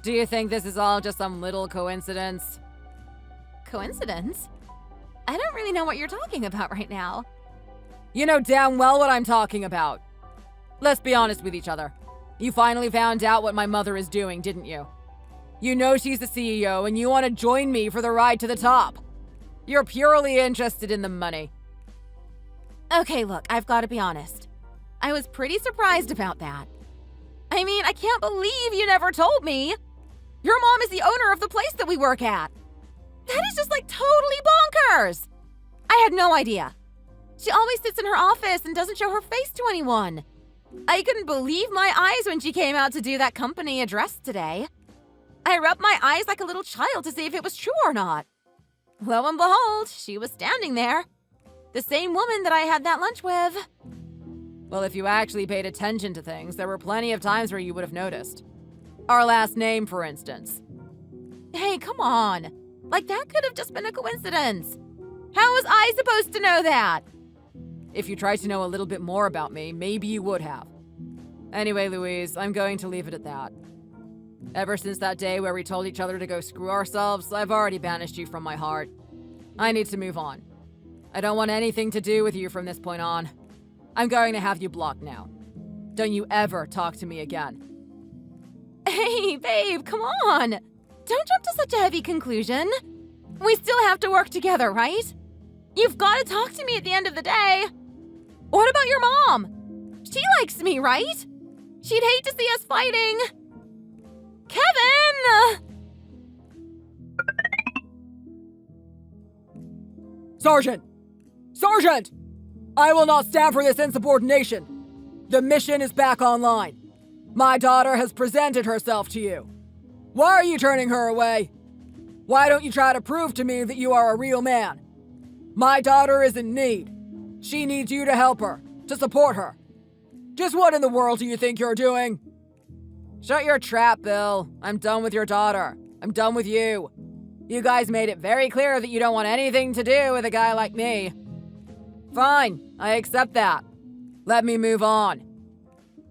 Do you think this is all just some little coincidence? Coincidence? I don't really know what you're talking about right now. You know damn well what I'm talking about. Let's be honest with each other. You finally found out what my mother is doing, didn't you? You know she's the CEO and you want to join me for the ride to the top. You're purely interested in the money. Okay, look, I've got to be honest. I was pretty surprised about that. I mean, I can't believe you never told me. Your mom is the owner of the place that we work at. That is just like totally bonkers. I had no idea. She always sits in her office and doesn't show her face to anyone. I couldn't believe my eyes when she came out to do that company address today. I rubbed my eyes like a little child to see if it was true or not. Lo and behold, she was standing there. The same woman that I had that lunch with. Well, if you actually paid attention to things, there were plenty of times where you would have noticed. Our last name, for instance. Hey, come on. Like that could have just been a coincidence. How was I supposed to know that? If you tried to know a little bit more about me, maybe you would have. Anyway, Louise, I'm going to leave it at that. Ever since that day where we told each other to go screw ourselves, I've already banished you from my heart. I need to move on. I don't want anything to do with you from this point on. I'm going to have you blocked now. Don't you ever talk to me again. Hey, babe, come on. Don't jump to such a heavy conclusion. We still have to work together, right? You've got to talk to me at the end of the day. What about your mom? She likes me, right? She'd hate to see us fighting. Kevin! Sergeant! Sergeant! I will not stand for this insubordination. The mission is back online. My daughter has presented herself to you. Why are you turning her away? Why don't you try to prove to me that you are a real man? My daughter is in need. She needs you to help her, to support her. Just what in the world do you think you're doing? Shut your trap, Bill. I'm done with your daughter. I'm done with you. You guys made it very clear that you don't want anything to do with a guy like me. Fine, I accept that. Let me move on.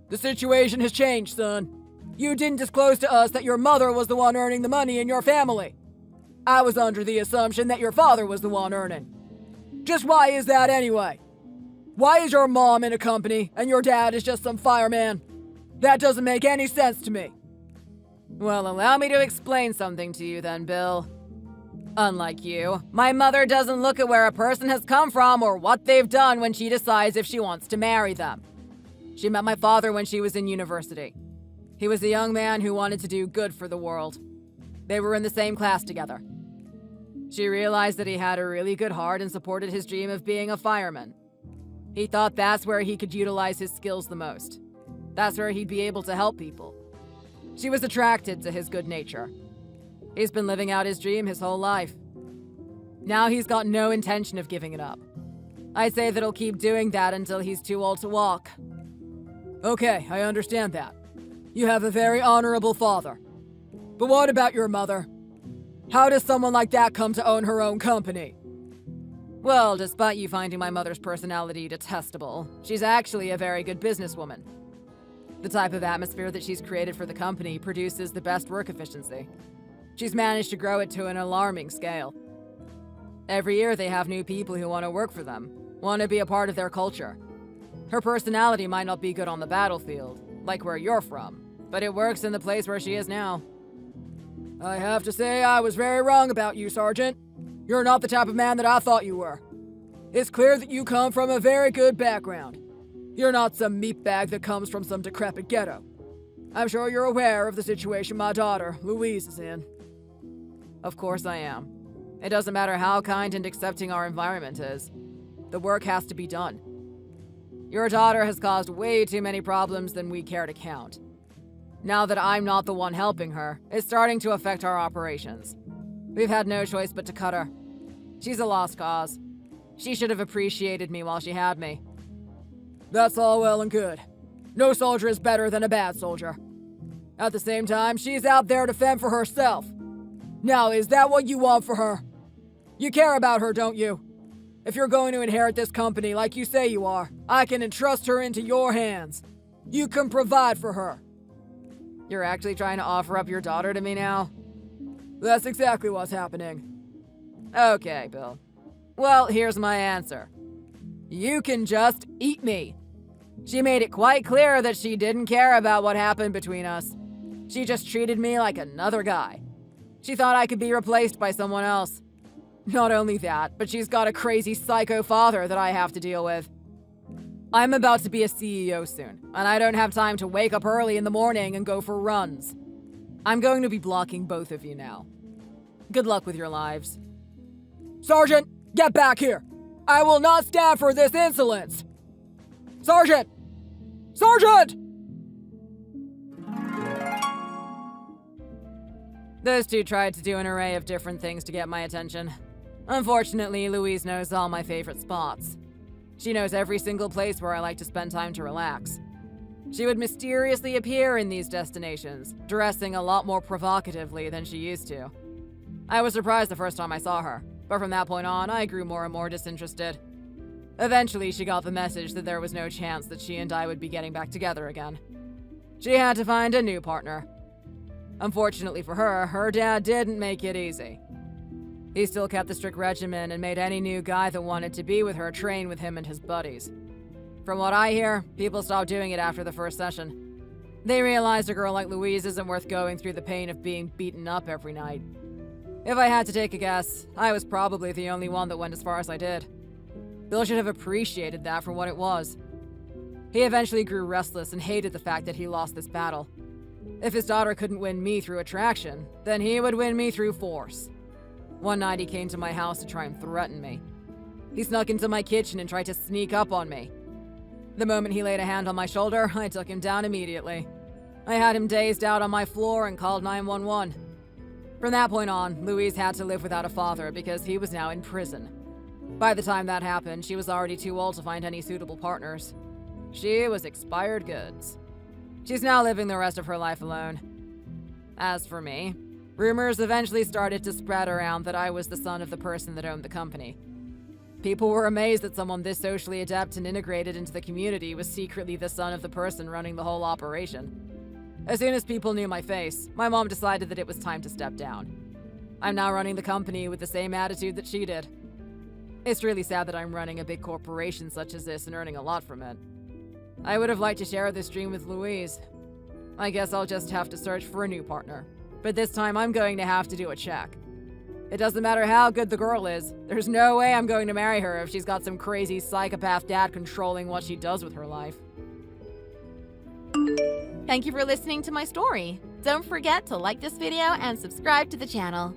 The situation has changed, son. You didn't disclose to us that your mother was the one earning the money in your family. I was under the assumption that your father was the one earning. Just why is that anyway? Why is your mom in a company and your dad is just some fireman? That doesn't make any sense to me. Well, allow me to explain something to you then, Bill. Unlike you, my mother doesn't look at where a person has come from or what they've done when she decides if she wants to marry them. She met my father when she was in university. He was a young man who wanted to do good for the world. They were in the same class together. She realized that he had a really good heart and supported his dream of being a fireman. He thought that's where he could utilize his skills the most. That's where he'd be able to help people. She was attracted to his good nature. He's been living out his dream his whole life. Now he's got no intention of giving it up. I say that he'll keep doing that until he's too old to walk. Okay, I understand that. You have a very honorable father. But what about your mother? How does someone like that come to own her own company? Well, despite you finding my mother's personality detestable, she's actually a very good businesswoman. The type of atmosphere that she's created for the company produces the best work efficiency. She's managed to grow it to an alarming scale. Every year they have new people who want to work for them, want to be a part of their culture. Her personality might not be good on the battlefield, like where you're from, but it works in the place where she is now. I have to say I was very wrong about you, Sergeant. You're not the type of man that I thought you were. It's clear that you come from a very good background. You're not some meatbag that comes from some decrepit ghetto. I'm sure you're aware of the situation my daughter, Louise, is in. Of course I am. It doesn't matter how kind and accepting our environment is. The work has to be done. Your daughter has caused way too many problems than we care to count. Now that I'm not the one helping her, it's starting to affect our operations. We've had no choice but to cut her. She's a lost cause. She should have appreciated me while she had me. That's all well and good. No soldier is better than a bad soldier. At the same time, she's out there to fend for herself. Now, is that what you want for her? You care about her, don't you? If you're going to inherit this company like you say you are, I can entrust her into your hands. You can provide for her. You're actually trying to offer up your daughter to me now? That's exactly what's happening. Okay, Bill. Well, here's my answer. You can just eat me. She made it quite clear that she didn't care about what happened between us. She just treated me like another guy. She thought I could be replaced by someone else. Not only that, but she's got a crazy psycho father that I have to deal with. I'm about to be a CEO soon, and I don't have time to wake up early in the morning and go for runs. I'm going to be blocking both of you now. Good luck with your lives. Sergeant, get back here! I will not stand for this insolence! Sergeant! Sergeant! Those two tried to do an array of different things to get my attention. Unfortunately, Louise knows all my favorite spots. She knows every single place where I like to spend time to relax. She would mysteriously appear in these destinations, dressing a lot more provocatively than she used to. I was surprised the first time I saw her, but from that point on, I grew more and more disinterested. Eventually, she got the message that there was no chance that she and I would be getting back together again. She had to find a new partner. Unfortunately for her, her dad didn't make it easy. He still kept the strict regimen and made any new guy that wanted to be with her train with him and his buddies. From what I hear, people stopped doing it after the first session. They realized a girl like Louise isn't worth going through the pain of being beaten up every night. If I had to take a guess, I was probably the only one that went as far as I did. Bill should have appreciated that for what it was. He eventually grew restless and hated the fact that he lost this battle. If his daughter couldn't win me through attraction, then he would win me through force. One night he came to my house to try and threaten me. He snuck into my kitchen and tried to sneak up on me. The moment he laid a hand on my shoulder, I took him down immediately. I had him dazed out on my floor and called 911. From that point on, Louise had to live without a father because he was now in prison. By the time that happened, she was already too old to find any suitable partners. She was expired goods. She's now living the rest of her life alone. As for me, rumors eventually started to spread around that I was the son of the person that owned the company. People were amazed that someone this socially adept and integrated into the community was secretly the son of the person running the whole operation. As soon as people knew my face, my mom decided that it was time to step down. I'm now running the company with the same attitude that she did. It's really sad that I'm running a big corporation such as this and earning a lot from it. I would have liked to share this dream with Louise. I guess I'll just have to search for a new partner. But this time I'm going to have to do a check. It doesn't matter how good the girl is. There's no way I'm going to marry her if she's got some crazy psychopath dad controlling what she does with her life. Thank you for listening to my story. Don't forget to like this video and subscribe to the channel.